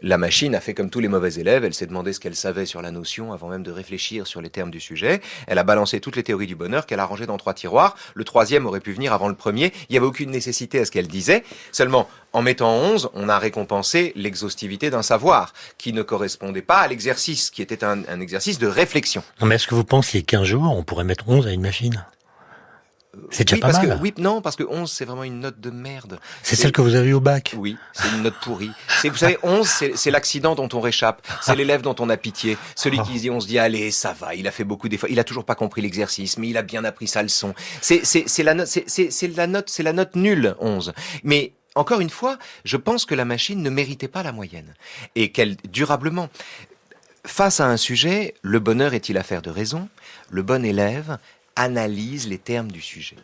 [SPEAKER 2] La machine a fait comme tous les mauvais élèves, elle s'est demandé ce qu'elle savait sur la notion avant même de réfléchir sur les termes du sujet. Elle a balancé toutes les théories du bonheur qu'elle a rangées dans 3 tiroirs. Le 3e aurait pu venir avant le premier. Il n'y avait aucune nécessité à ce qu'elle disait. Seulement, en mettant 11, on a récompensé l'exhaustivité d'un savoir qui ne correspondait pas à l'exercice, qui était un exercice de réflexion.
[SPEAKER 1] Non, mais est-ce que vous pensiez qu'un jour, on pourrait mettre 11 à une machine? C'est déjà pas mal.
[SPEAKER 2] Non, parce que 11, c'est vraiment une note de merde.
[SPEAKER 1] C'est celle que vous avez eu au bac?
[SPEAKER 2] Oui, c'est une note pourrie. Vous savez, 11, c'est l'accident dont on réchappe. C'est l'élève dont on a pitié. Celui qui dit, on se dit, allez, ça va, il a fait beaucoup d'efforts. Il a toujours pas compris l'exercice, mais il a bien appris sa leçon. C'est la note nulle, 11. Mais, encore une fois, je pense que la machine ne méritait pas la moyenne. Et qu'elle, durablement, face à un sujet, le bonheur est-il affaire de raison? Le bon élève analyse les termes du sujet.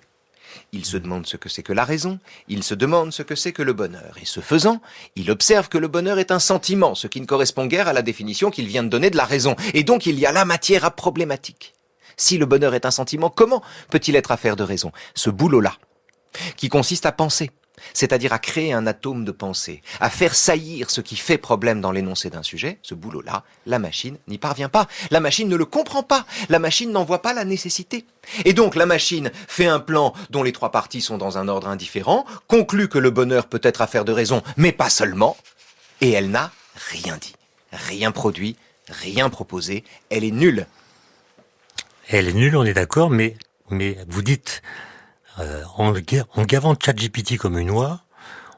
[SPEAKER 2] Il se demande ce que c'est que la raison, il se demande ce que c'est que le bonheur. Et ce faisant, il observe que le bonheur est un sentiment, ce qui ne correspond guère à la définition qu'il vient de donner de la raison. Et donc il y a là matière à problématique. Si le bonheur est un sentiment, comment peut-il être affaire de raison? Ce boulot-là, qui consiste à penser, c'est-à-dire à créer un atome de pensée, à faire saillir ce qui fait problème dans l'énoncé d'un sujet, ce boulot-là, la machine n'y parvient pas. La machine ne le comprend pas. La machine n'en voit pas la nécessité. Et donc la machine fait un plan dont les 3 parties sont dans un ordre indifférent, conclut que le bonheur peut être affaire de raison, mais pas seulement, et elle n'a rien dit, rien produit, rien proposé. Elle est nulle.
[SPEAKER 1] Elle est nulle, on est d'accord, mais vous dites... en gavant ChatGPT comme une oie,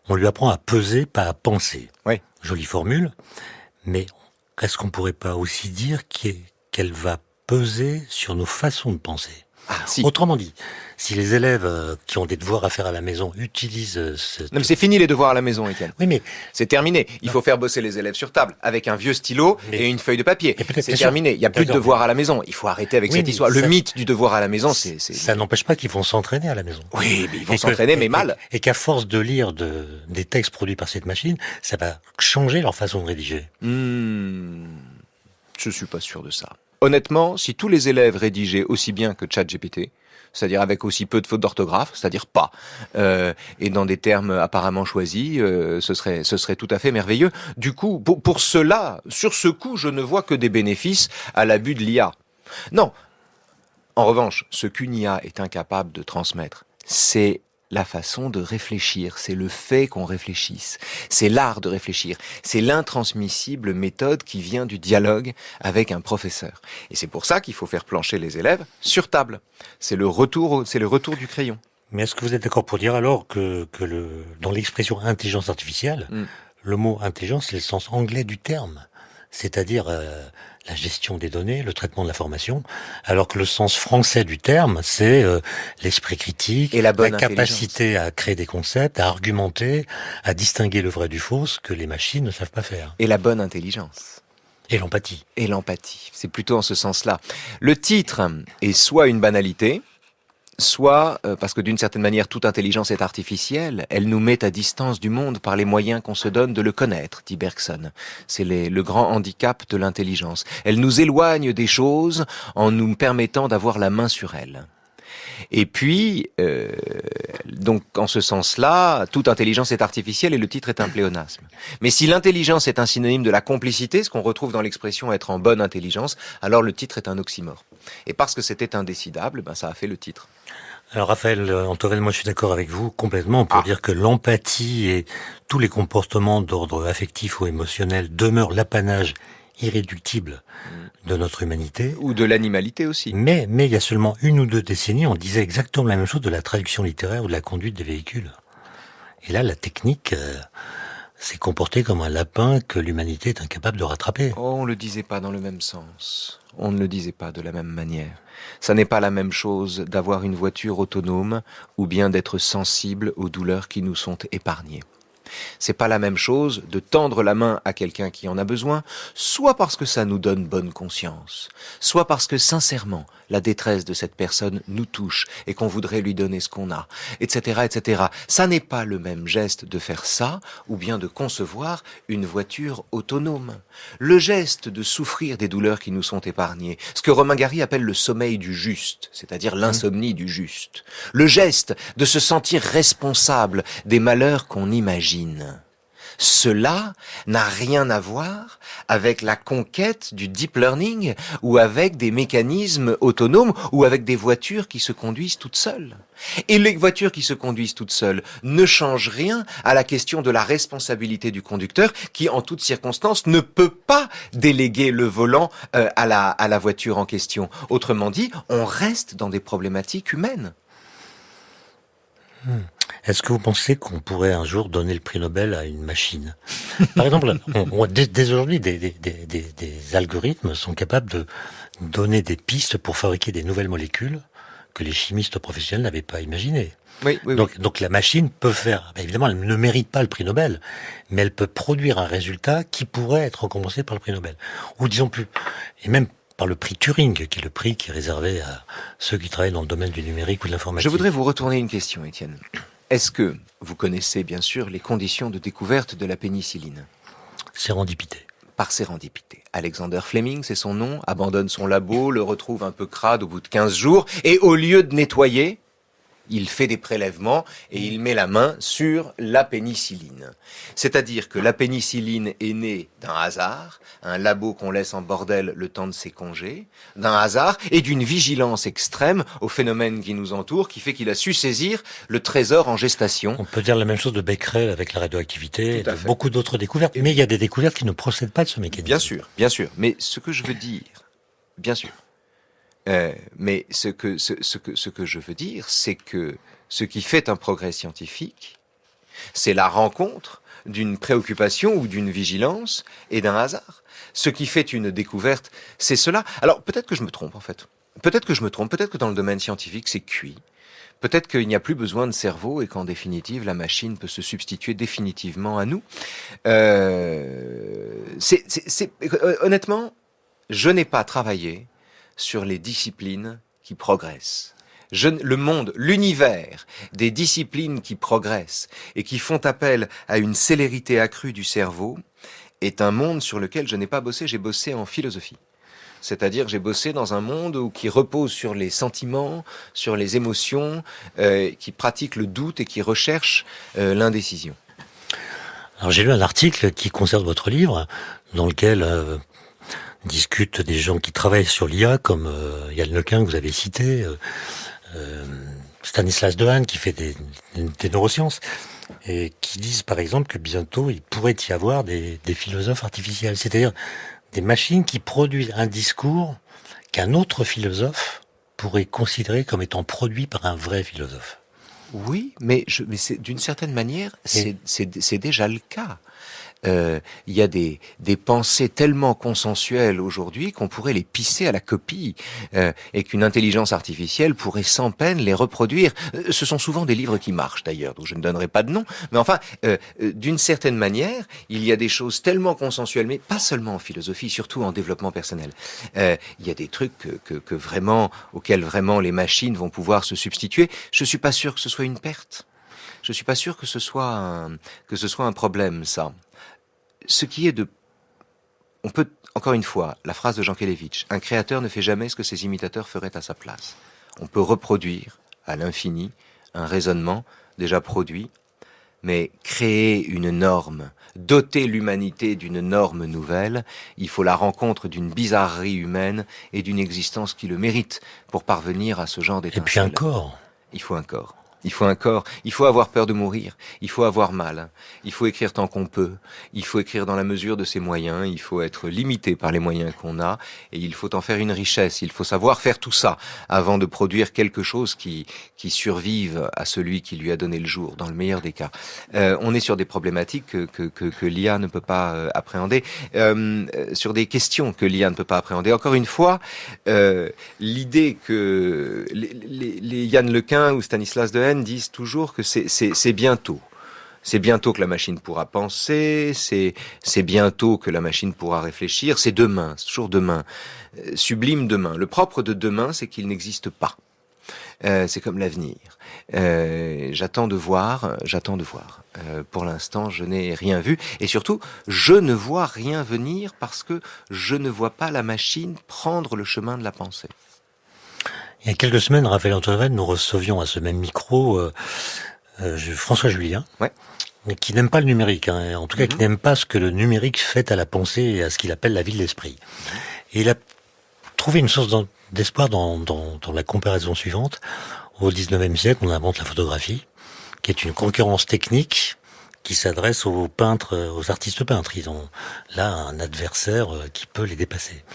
[SPEAKER 1] on lui apprend à peser, pas à penser.
[SPEAKER 2] Oui.
[SPEAKER 1] Jolie formule, mais est-ce qu'on pourrait pas aussi dire qu'elle va peser sur nos façons de penser?
[SPEAKER 2] Ah, si.
[SPEAKER 1] Autrement dit, si les élèves qui ont des devoirs à faire à la maison utilisent
[SPEAKER 2] Non, mais c'est fini les devoirs à la maison, Étienne.
[SPEAKER 1] Oui, mais...
[SPEAKER 2] C'est terminé. Il faut faire bosser les élèves sur table, avec un vieux stylo et une feuille de papier. C'est terminé. Il n'y a plus de devoirs à la maison. Il faut arrêter avec cette histoire. Le mythe du devoir à la maison, c'est...
[SPEAKER 1] Ça n'empêche pas qu'ils vont s'entraîner à la maison.
[SPEAKER 2] Oui, mais ils vont s'entraîner, mais mal.
[SPEAKER 1] Et qu'à force de lire des textes produits par cette machine, ça va changer leur façon de rédiger.
[SPEAKER 2] Je suis pas sûr de ça. Honnêtement, si tous les élèves rédigeaient aussi bien que ChatGPT, c'est-à-dire avec aussi peu de fautes d'orthographe, c'est-à-dire pas, et dans des termes apparemment choisis, ce serait tout à fait merveilleux. Du coup, pour cela, sur ce coup, je ne vois que des bénéfices à l'abus de l'IA. Non. En revanche, ce qu'une IA est incapable de transmettre, c'est la façon de réfléchir, c'est le fait qu'on réfléchisse, c'est l'art de réfléchir, c'est l'intransmissible méthode qui vient du dialogue avec un professeur. Et c'est pour ça qu'il faut faire plancher les élèves sur table. C'est le retour du crayon.
[SPEAKER 1] Mais est-ce que vous êtes d'accord pour dire alors que dans l'expression intelligence artificielle, le mot intelligence, c'est le sens anglais du terme, c'est-à-dire la gestion des données, le traitement de l'information, alors que le sens français du terme, c'est l'esprit critique,
[SPEAKER 2] et la
[SPEAKER 1] capacité à créer des concepts, à argumenter, à distinguer le vrai du faux, ce que les machines ne savent pas faire.
[SPEAKER 2] Et la bonne intelligence.
[SPEAKER 1] Et l'empathie.
[SPEAKER 2] Et l'empathie, c'est plutôt en ce sens-là. Le titre est soit une banalité, soit, parce que d'une certaine manière, toute intelligence est artificielle, elle nous met à distance du monde par les moyens qu'on se donne de le connaître, dit Bergson. C'est le grand handicap de l'intelligence. Elle nous éloigne des choses en nous permettant d'avoir la main sur elles. Et puis, donc en ce sens-là, toute intelligence est artificielle et le titre est un pléonasme. Mais si l'intelligence est un synonyme de la complicité, ce qu'on retrouve dans l'expression être en bonne intelligence, alors le titre est un oxymore. Et parce que c'était indécidable, ça a fait le titre.
[SPEAKER 1] Alors Raphaël Antovel, moi je suis d'accord avec vous complètement pour dire que l'empathie et tous les comportements d'ordre affectif ou émotionnel demeurent l'apanage irréductible de notre humanité.
[SPEAKER 2] Ou de l'animalité aussi.
[SPEAKER 1] Mais il y a seulement 1 ou 2 décennies, on disait exactement la même chose de la traduction littéraire ou de la conduite des véhicules. Et là, la technique s'est comportée comme un lapin que l'humanité est incapable de rattraper.
[SPEAKER 2] Oh, on le disait pas dans le même sens. On ne le disait pas de la même manière. Ça n'est pas la même chose d'avoir une voiture autonome ou bien d'être sensible aux douleurs qui nous sont épargnées. C'est pas la même chose de tendre la main à quelqu'un qui en a besoin, soit parce que ça nous donne bonne conscience, soit parce que sincèrement, la détresse de cette personne nous touche et qu'on voudrait lui donner ce qu'on a, etc., etc. Ça n'est pas le même geste de faire ça ou bien de concevoir une voiture autonome. Le geste de souffrir des douleurs qui nous sont épargnées, ce que Romain Gary appelle le sommeil du juste, c'est-à-dire l'insomnie du juste. Le geste de se sentir responsable des malheurs qu'on imagine. Cela n'a rien à voir avec la conquête du deep learning ou avec des mécanismes autonomes ou avec des voitures qui se conduisent toutes seules. Et les voitures qui se conduisent toutes seules ne changent rien à la question de la responsabilité du conducteur qui, en toutes circonstances, ne peut pas déléguer le volant à la voiture en question. Autrement dit, on reste dans des problématiques humaines.
[SPEAKER 1] Est-ce que vous pensez qu'on pourrait un jour donner le prix Nobel à une machine? Par exemple, dès aujourd'hui, des algorithmes sont capables de donner des pistes pour fabriquer des nouvelles molécules que les chimistes professionnels n'avaient pas imaginées.
[SPEAKER 2] Oui.
[SPEAKER 1] Donc la machine peut faire, évidemment, elle ne mérite pas le prix Nobel, mais elle peut produire un résultat qui pourrait être récompensé par le prix Nobel. Ou disons plus, et même par le prix Turing, qui est le prix qui est réservé à ceux qui travaillent dans le domaine du numérique ou de l'informatique.
[SPEAKER 2] Je voudrais vous retourner une question, Étienne. Est-ce que vous connaissez bien sûr les conditions de découverte de la pénicilline?
[SPEAKER 1] Sérendipité.
[SPEAKER 2] Par sérendipité. Alexander Fleming, c'est son nom, abandonne son labo, le retrouve un peu crade au bout de 15 jours, et au lieu de nettoyer, il fait des prélèvements et il met la main sur la pénicilline. C'est-à-dire que la pénicilline est née d'un hasard, un labo qu'on laisse en bordel le temps de ses congés, d'un hasard et d'une vigilance extrême aux phénomènes qui nous entourent, qui fait qu'il a su saisir le trésor en gestation.
[SPEAKER 1] On peut dire la même chose de Becquerel avec la radioactivité, et de beaucoup d'autres découvertes, mais il y a des découvertes qui ne procèdent pas de ce mécanisme.
[SPEAKER 2] Bien sûr, mais ce que je veux dire, bien sûr, mais ce que je veux dire, c'est que ce qui fait un progrès scientifique, c'est la rencontre d'une préoccupation ou d'une vigilance et d'un hasard. Ce qui fait une découverte, c'est cela. Alors peut-être que je me trompe en fait. Peut-être que dans le domaine scientifique, c'est cuit. Peut-être qu'il n'y a plus besoin de cerveau et qu'en définitive, la machine peut se substituer définitivement à nous. Honnêtement, je n'ai pas travaillé sur les disciplines qui progressent. Le monde, l'univers des disciplines qui progressent et qui font appel à une célérité accrue du cerveau est un monde sur lequel je n'ai pas bossé, j'ai bossé en philosophie. C'est-à-dire j'ai bossé dans un monde qui repose sur les sentiments, sur les émotions, qui pratique le doute et qui recherche l'indécision.
[SPEAKER 1] Alors j'ai lu un article qui concerne votre livre, dans lequel discutent des gens qui travaillent sur l'IA, comme Yann Lequin que vous avez cité, Stanislas Dehaene qui fait des neurosciences, et qui disent par exemple que bientôt il pourrait y avoir des philosophes artificiels, c'est-à-dire des machines qui produisent un discours qu'un autre philosophe pourrait considérer comme étant produit par un vrai philosophe.
[SPEAKER 2] Oui, mais c'est, d'une certaine manière, c'est déjà le cas. Il y a des pensées tellement consensuelles aujourd'hui qu'on pourrait les pisser à la copie et qu'une intelligence artificielle pourrait sans peine les reproduire. Ce sont souvent des livres qui marchent d'ailleurs, donc je ne donnerai pas de nom. Mais enfin, d'une certaine manière, il y a des choses tellement consensuelles, mais pas seulement en philosophie, surtout en développement personnel. Il y a des trucs que vraiment, auxquels vraiment les machines vont pouvoir se substituer. Je suis pas sûr que ce soit une perte. Je suis pas sûr que ce soit un problème, ça. Ce qui est on peut, encore une fois, la phrase de Jean Kelevitch, un créateur ne fait jamais ce que ses imitateurs feraient à sa place. On peut reproduire à l'infini un raisonnement déjà produit, mais créer une norme, doter l'humanité d'une norme nouvelle, il faut la rencontre d'une bizarrerie humaine et d'une existence qui le mérite pour parvenir à ce genre d'étincelle.
[SPEAKER 1] Et puis un corps.
[SPEAKER 2] Il faut un corps. Il faut un corps, il faut avoir peur de mourir, il faut avoir mal, il faut écrire tant qu'on peut, il faut écrire dans la mesure de ses moyens, il faut être limité par les moyens qu'on a, et il faut en faire une richesse, il faut savoir faire tout ça avant de produire quelque chose qui survive à celui qui lui a donné le jour, dans le meilleur des cas. On est sur des problématiques que l'IA ne peut pas appréhender, sur des questions que l'IA ne peut pas appréhender. Encore une fois, l'idée que les Yann Lequin ou Stanislas Dehaene disent toujours que c'est bientôt. C'est bientôt que la machine pourra penser, c'est bientôt que la machine pourra réfléchir, c'est demain, c'est toujours demain. Sublime demain. Le propre de demain, c'est qu'il n'existe pas. C'est comme l'avenir. J'attends de voir. Pour l'instant, je n'ai rien vu. Et surtout, je ne vois rien venir parce que je ne vois pas la machine prendre le chemin de la pensée.
[SPEAKER 1] Il y a quelques semaines, Raphaël Antoven, nous recevions à ce même micro François Julien,
[SPEAKER 2] Ouais.
[SPEAKER 1] Qui n'aime pas le numérique, hein, en tout cas qui n'aime pas ce que le numérique fait à la pensée et à ce qu'il appelle la vie de l'esprit. Et il a trouvé une source d'espoir dans la comparaison suivante. Au 19e siècle, on invente la photographie, qui est une concurrence technique qui s'adresse aux peintres, aux artistes peintres. Ils ont là un adversaire qui peut les dépasser.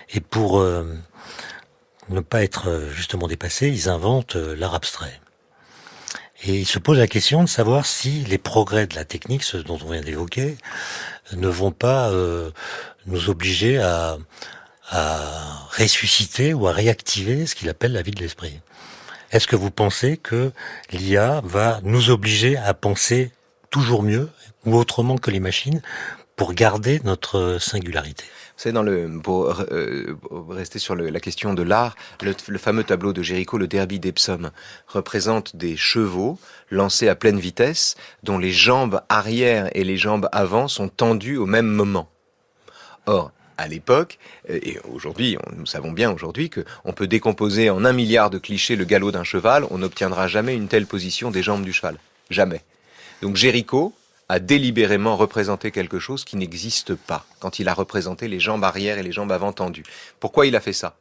[SPEAKER 1] Et pour ne pas être justement dépassés, ils inventent l'art abstrait. Et il se pose la question de savoir si les progrès de la technique, ce dont on vient d'évoquer, ne vont pas nous obliger à ressusciter ou à réactiver ce qu'il appelle la vie de l'esprit. Est-ce que vous pensez que l'IA va nous obliger à penser toujours mieux ou autrement que les machines pour garder notre singularité?
[SPEAKER 2] C'est pour rester sur la question de l'art, le fameux tableau de Géricault, le Derby d'Epsom, représente des chevaux lancés à pleine vitesse, dont les jambes arrière et les jambes avant sont tendues au même moment. Or, à l'époque, et aujourd'hui, nous savons bien aujourd'hui qu'on peut décomposer en 1 milliard de clichés le galop d'un cheval, on n'obtiendra jamais une telle position des jambes du cheval. Jamais. Donc Géricault a délibérément représenté quelque chose qui n'existe pas, quand il a représenté les jambes arrière et les jambes avant tendues. Pourquoi il a fait ça?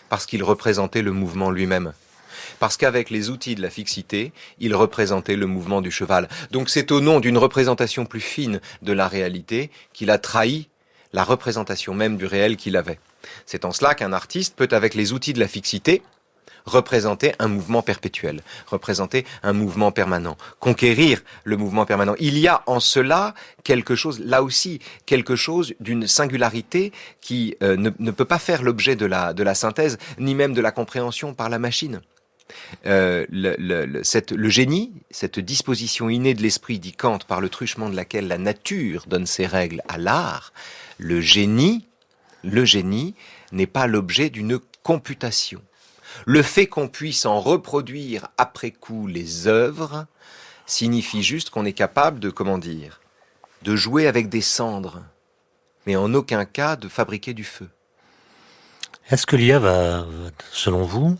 [SPEAKER 2] Parce qu'il représentait le mouvement lui-même. Parce qu'avec les outils de la fixité, il représentait le mouvement du cheval. Donc c'est au nom d'une représentation plus fine de la réalité qu'il a trahi la représentation même du réel qu'il avait. C'est en cela qu'un artiste peut, avec les outils de la fixité, représenter un mouvement perpétuel, représenter un mouvement permanent, conquérir le mouvement permanent. Il y a en cela quelque chose, là aussi, quelque chose d'une singularité qui ne peut pas faire l'objet de la synthèse, ni même de la compréhension par la machine. Le génie, cette disposition innée de l'esprit, dit Kant, par le truchement de laquelle la nature donne ses règles à l'art, le génie n'est pas l'objet d'une computation. Le fait qu'on puisse en reproduire après coup les œuvres signifie juste qu'on est capable de, de jouer avec des cendres, mais en aucun cas de fabriquer du feu.
[SPEAKER 1] Est-ce que l'IA va, selon vous,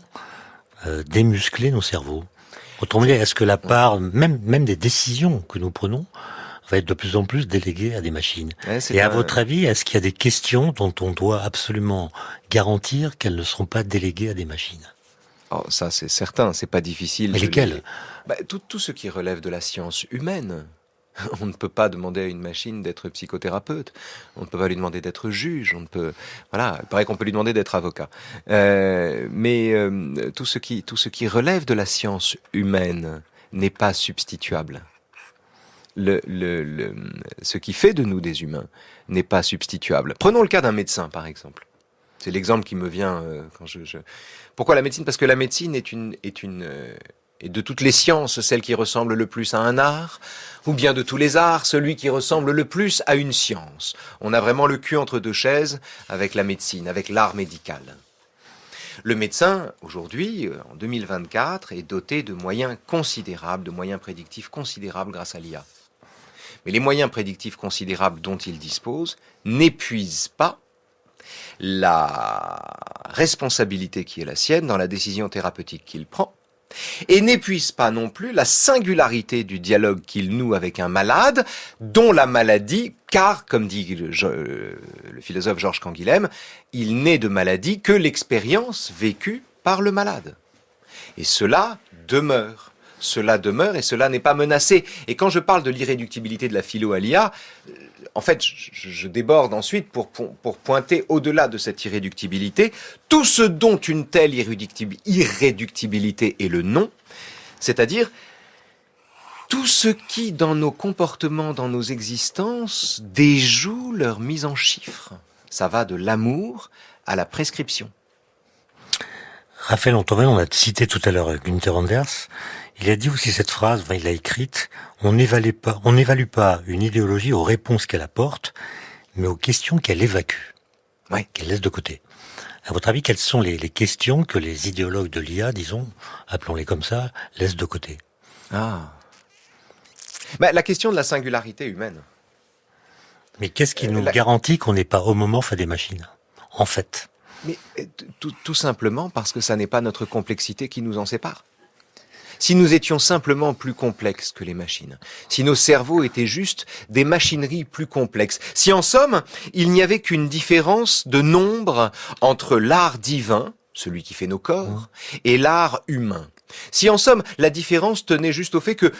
[SPEAKER 1] démuscler nos cerveaux? Autrement dit, est-ce que la part, même des décisions que nous prenons, va être de plus en plus déléguée à des machines? Et à votre avis, est-ce qu'il y a des questions dont on doit absolument garantir qu'elles ne seront pas déléguées à des machines?
[SPEAKER 2] Oh, ça c'est certain, c'est pas difficile.
[SPEAKER 1] Mais lesquelles?
[SPEAKER 2] Tout ce qui relève de la science humaine. On ne peut pas demander à une machine d'être psychothérapeute. On ne peut pas lui demander d'être juge. Voilà, il paraît qu'on peut lui demander d'être avocat. Mais tout ce qui relève de la science humaine n'est pas substituable. Ce qui fait de nous des humains n'est pas substituable. Prenons le cas d'un médecin, par exemple. C'est l'exemple qui me vient quand Pourquoi la médecine? Parce que la médecine est de toutes les sciences celle qui ressemble le plus à un art, ou bien de tous les arts, celui qui ressemble le plus à une science. On a vraiment le cul entre deux chaises avec la médecine, avec l'art médical. Le médecin, aujourd'hui, en 2024, est doté de moyens considérables, de moyens prédictifs considérables grâce à l'IA. Mais les moyens prédictifs considérables dont il dispose n'épuisent pas la responsabilité qui est la sienne dans la décision thérapeutique qu'il prend, et n'épuise pas non plus la singularité du dialogue qu'il noue avec un malade, dont la maladie, car, comme dit le philosophe Georges Canguilhem, il n'est de maladie que l'expérience vécue par le malade. Et cela demeure et cela n'est pas menacé. Et quand je parle de l'irréductibilité de la philo à l'IA, en fait, je déborde ensuite pour pointer au-delà de cette irréductibilité tout ce dont une telle irréductibilité est le nom, c'est-à-dire tout ce qui, dans nos comportements, dans nos existences, déjoue leur mise en chiffres. Ça va de l'amour à la prescription.
[SPEAKER 1] Raphaël Antoven, on a cité tout à l'heure Günther Anders. Il a dit aussi cette phrase, enfin, il l'a écrite, on n'évalue pas une idéologie aux réponses qu'elle apporte, mais aux questions qu'elle évacue, qu'elle laisse de côté. À votre avis, quelles sont les questions que les idéologues de l'IA, disons, appelons-les comme ça, laissent de côté?
[SPEAKER 2] La question de la singularité humaine.
[SPEAKER 1] Mais qu'est-ce qui nous garantit qu'on n'est pas homomorphe à des machines, en fait?
[SPEAKER 2] Mais tout simplement parce que ça n'est pas notre complexité qui nous en sépare. Si nous étions simplement plus complexes que les machines, si nos cerveaux étaient juste des machineries plus complexes, si en somme, il n'y avait qu'une différence de nombre entre l'art divin, celui qui fait nos corps, et l'art humain. Si en somme, la différence tenait juste au fait que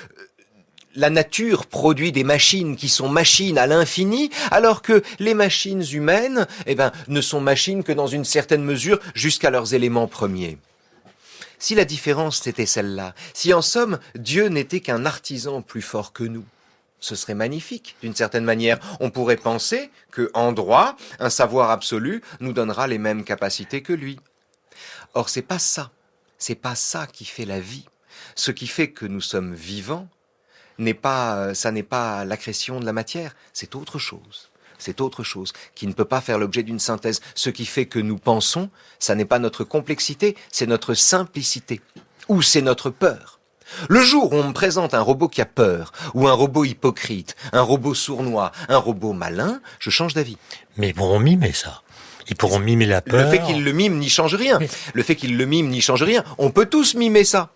[SPEAKER 2] la nature produit des machines qui sont machines à l'infini, alors que les machines humaines, ne sont machines que dans une certaine mesure jusqu'à leurs éléments premiers. Si la différence c'était celle-là, si en somme Dieu n'était qu'un artisan plus fort que nous, ce serait magnifique d'une certaine manière. On pourrait penser que en droit, un savoir absolu nous donnera les mêmes capacités que lui. Or c'est pas ça qui fait la vie. Ce qui fait que nous sommes vivants n'est pas l'accrétion de la matière, c'est autre chose. C'est autre chose, qui ne peut pas faire l'objet d'une synthèse. Ce qui fait que nous pensons, ça n'est pas notre complexité, c'est notre simplicité. Ou c'est notre peur. Le jour où on me présente un robot qui a peur, ou un robot hypocrite, un robot sournois, un robot malin, je change d'avis.
[SPEAKER 1] Mais ils pourront mimer ça. Ils pourront mimer la peur.
[SPEAKER 2] Le fait qu'ils le miment n'y change rien. Le fait qu'ils le miment n'y change rien. On peut tous mimer ça.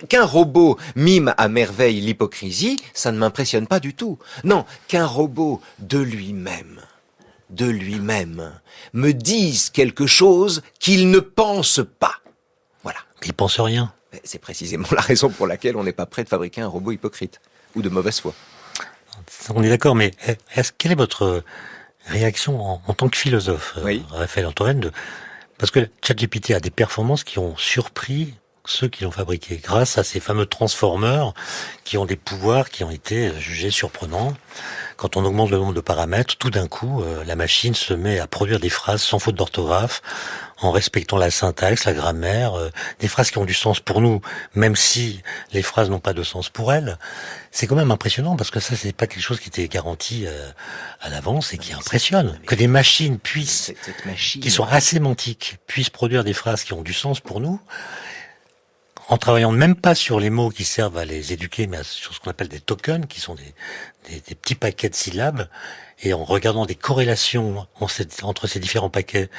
[SPEAKER 2] Qu'un robot mime à merveille l'hypocrisie, ça ne m'impressionne pas du tout. Non, qu'un robot de lui-même, me dise quelque chose qu'il ne pense pas. Voilà.
[SPEAKER 1] Il pense rien.
[SPEAKER 2] C'est précisément la raison pour laquelle on n'est pas prêt de fabriquer un robot hypocrite ou de mauvaise foi.
[SPEAKER 1] On est d'accord, mais quelle est votre réaction en tant que philosophe, Raphaël Antoine, parce que ChatGPT a des performances qui ont surpris ceux qui l'ont fabriqué, grâce à ces fameux transformers qui ont des pouvoirs qui ont été jugés surprenants. Quand on augmente le nombre de paramètres, tout d'un coup, la machine se met à produire des phrases sans faute d'orthographe, en respectant la syntaxe, la grammaire, des phrases qui ont du sens pour nous, même si les phrases n'ont pas de sens pour elles. C'est quand même impressionnant, parce que ça, c'est pas quelque chose qui était garanti à l'avance et qui impressionne. Que des machines puissent, qui sont asémantiques, puissent produire des phrases qui ont du sens pour nous, en travaillant même pas sur les mots qui servent à les éduquer, mais sur ce qu'on appelle des tokens, qui sont des petits paquets de syllabes, et en regardant des corrélations entre ces différents paquets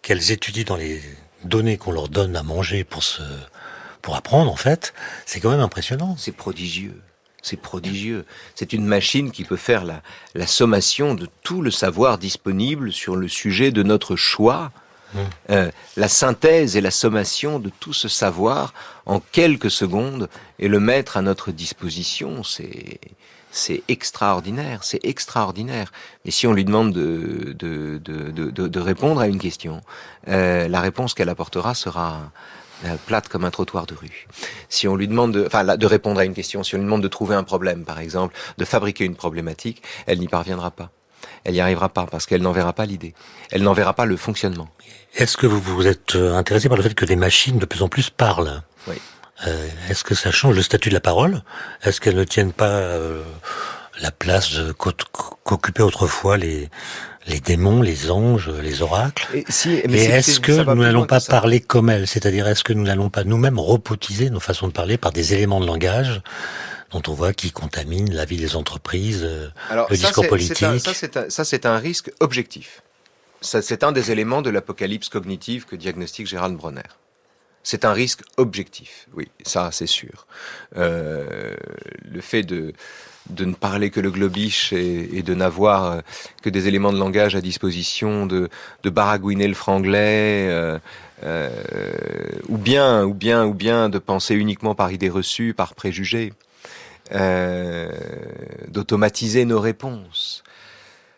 [SPEAKER 1] qu'elles étudient dans les données qu'on leur donne à manger pour apprendre, en fait, c'est quand même impressionnant.
[SPEAKER 2] C'est prodigieux. C'est prodigieux. C'est une machine qui peut faire la sommation de tout le savoir disponible sur le sujet de notre choix. La synthèse et la sommation de tout ce savoir en quelques secondes et le mettre à notre disposition, c'est extraordinaire, c'est extraordinaire. Et si on lui demande de répondre à une question, la réponse qu'elle apportera sera plate comme un trottoir de rue. Si on lui demande de répondre à une question, si on lui demande de trouver un problème, par exemple, de fabriquer une problématique, elle n'y parviendra pas. Elle n'y arrivera pas parce qu'elle n'en verra pas l'idée. Elle n'en verra pas le fonctionnement.
[SPEAKER 1] Est-ce que vous êtes intéressé par le fait que des machines de plus en plus parlent?
[SPEAKER 2] Oui.
[SPEAKER 1] Est-ce que ça change le statut de la parole? Est-ce qu'elles ne tiennent pas la place qu'occupaient autrefois les démons, les anges, les oracles? Et est-ce que nous n'allons pas parler comme elles? C'est-à-dire, est-ce que nous n'allons pas nous-mêmes robotiser nos façons de parler par des éléments de langage dont on voit qui contaminent la vie des entreprises, le discours politique?
[SPEAKER 2] Ça, c'est un risque objectif. C'est un des éléments de l'apocalypse cognitive que diagnostique Gérald Bronner. C'est un risque objectif, oui, ça c'est sûr. Le fait de ne parler que le globish et de n'avoir que des éléments de langage à disposition, de baragouiner le franglais, ou bien de penser uniquement par idées reçues, par préjugés, d'automatiser nos réponses,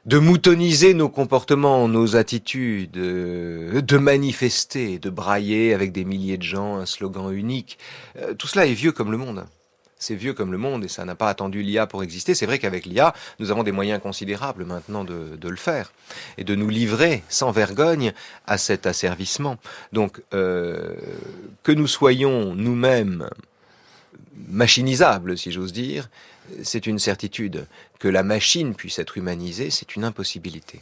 [SPEAKER 2] de moutoniser nos comportements, nos attitudes, de manifester, de brailler avec des milliers de gens un slogan unique. Tout cela est vieux comme le monde. C'est vieux comme le monde et ça n'a pas attendu l'IA pour exister. C'est vrai qu'avec l'IA, nous avons des moyens considérables maintenant de le faire et de nous livrer sans vergogne à cet asservissement. Donc, que nous soyons nous-mêmes machinisable, si j'ose dire, c'est une certitude. Que la machine puisse être humanisée, c'est une impossibilité.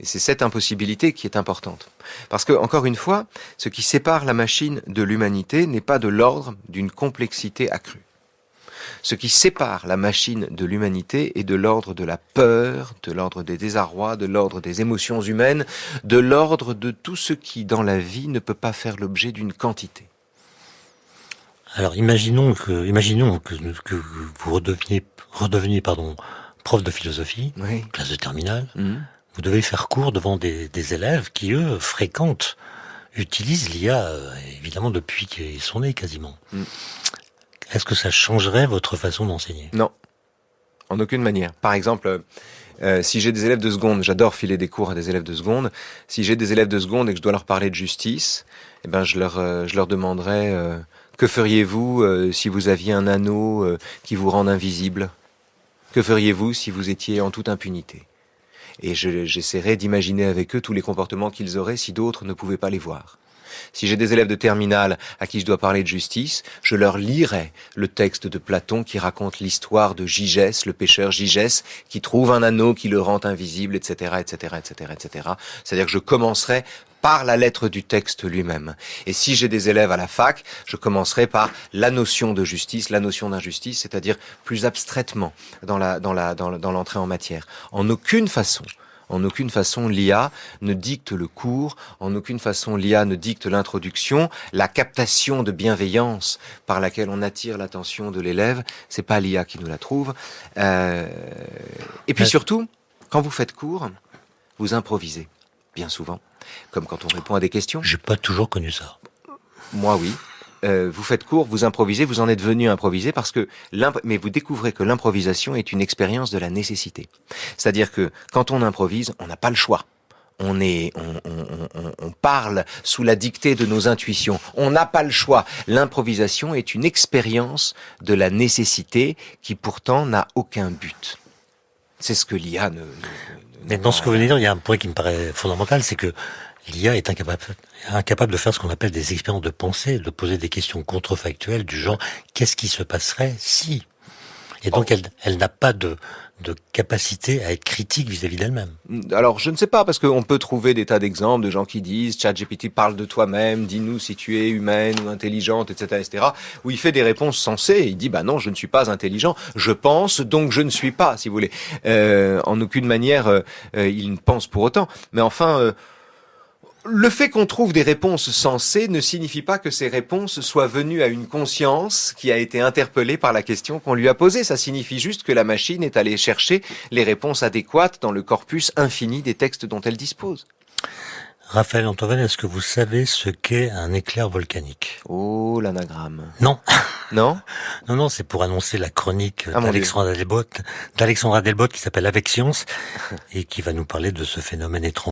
[SPEAKER 2] Et c'est cette impossibilité qui est importante. Parce que, encore une fois, ce qui sépare la machine de l'humanité n'est pas de l'ordre d'une complexité accrue. Ce qui sépare la machine de l'humanité est de l'ordre de la peur, de l'ordre des désarrois, de l'ordre des émotions humaines, de l'ordre de tout ce qui, dans la vie, ne peut pas faire l'objet d'une quantité.
[SPEAKER 1] Alors, imaginons que vous redeveniez prof de philosophie,
[SPEAKER 2] Oui.
[SPEAKER 1] classe de terminale.
[SPEAKER 2] Mmh.
[SPEAKER 1] Vous devez faire cours devant des élèves qui, eux, utilisent l'IA, évidemment, depuis qu'ils sont nés, quasiment.
[SPEAKER 2] Mm.
[SPEAKER 1] Est-ce que ça changerait votre façon d'enseigner?
[SPEAKER 2] Non, en aucune manière. Par exemple, si j'ai des élèves de seconde, j'adore filer des cours à des élèves de seconde, si j'ai des élèves de seconde et que je dois leur parler de justice, eh ben je leur demanderai que feriez-vous si vous aviez un anneau qui vous rend invisible? Que feriez-vous si vous étiez en toute impunité? Et j'essaierai d'imaginer avec eux tous les comportements qu'ils auraient si d'autres ne pouvaient pas les voir. Si j'ai des élèves de terminale à qui je dois parler de justice, je leur lirai le texte de Platon qui raconte l'histoire de Gygès, le pêcheur Gygès, qui trouve un anneau qui le rend invisible, etc., etc., etc., etc. C'est-à-dire que je commencerai par la lettre du texte lui-même. Et si j'ai des élèves à la fac, je commencerai par la notion de justice, la notion d'injustice, c'est-à-dire plus abstraitement dans l'entrée en matière. En aucune façon, l'IA ne dicte le cours, en aucune façon, l'IA ne dicte l'introduction, la captation de bienveillance par laquelle on attire l'attention de l'élève, c'est pas l'IA qui nous la trouve. Et puis surtout, quand vous faites cours, vous improvisez, bien souvent, comme quand on répond à des questions.
[SPEAKER 1] J'ai pas toujours connu ça.
[SPEAKER 2] Moi, oui. Vous faites cours, vous improvisez, vous en êtes venu improviser mais vous découvrez que l'improvisation est une expérience de la nécessité. C'est-à-dire que quand on improvise, on n'a pas le choix. On parle sous la dictée de nos intuitions. On n'a pas le choix. L'improvisation est une expérience de la nécessité qui pourtant n'a aucun but. C'est ce que l'IA
[SPEAKER 1] Mais dans ce que vous venez de dire, il y a un point qui me paraît fondamental, c'est que l'IA est incapable de faire ce qu'on appelle des expériences de pensée, de poser des questions contrefactuelles du genre « qu'est-ce qui se passerait si ?» Et donc elle n'a pas de capacité à être critique vis-à-vis d'elle-même.
[SPEAKER 2] Alors, je ne sais pas, parce qu'on peut trouver des tas d'exemples de gens qui disent « ChatGPT, parle de toi-même, dis-nous si tu es humaine ou intelligente, etc. etc. » où il fait des réponses sensées, il dit « bah non, je ne suis pas intelligent, je pense, donc je ne suis pas, si vous voulez. » En aucune manière, il ne pense pour autant. Mais enfin... le fait qu'on trouve des réponses sensées ne signifie pas que ces réponses soient venues à une conscience qui a été interpellée par la question qu'on lui a posée. Ça signifie juste que la machine est allée chercher les réponses adéquates dans le corpus infini des textes dont elle dispose.
[SPEAKER 1] Raphaël Antoven, est-ce que vous savez ce qu'est un éclair volcanique?
[SPEAKER 2] Oh, l'anagramme.
[SPEAKER 1] Non.
[SPEAKER 2] Non?
[SPEAKER 1] Non, c'est pour annoncer la chronique
[SPEAKER 2] Ah,
[SPEAKER 1] d'Alexandra Delbotte qui s'appelle Avec Science et qui va nous parler de ce phénomène étrange.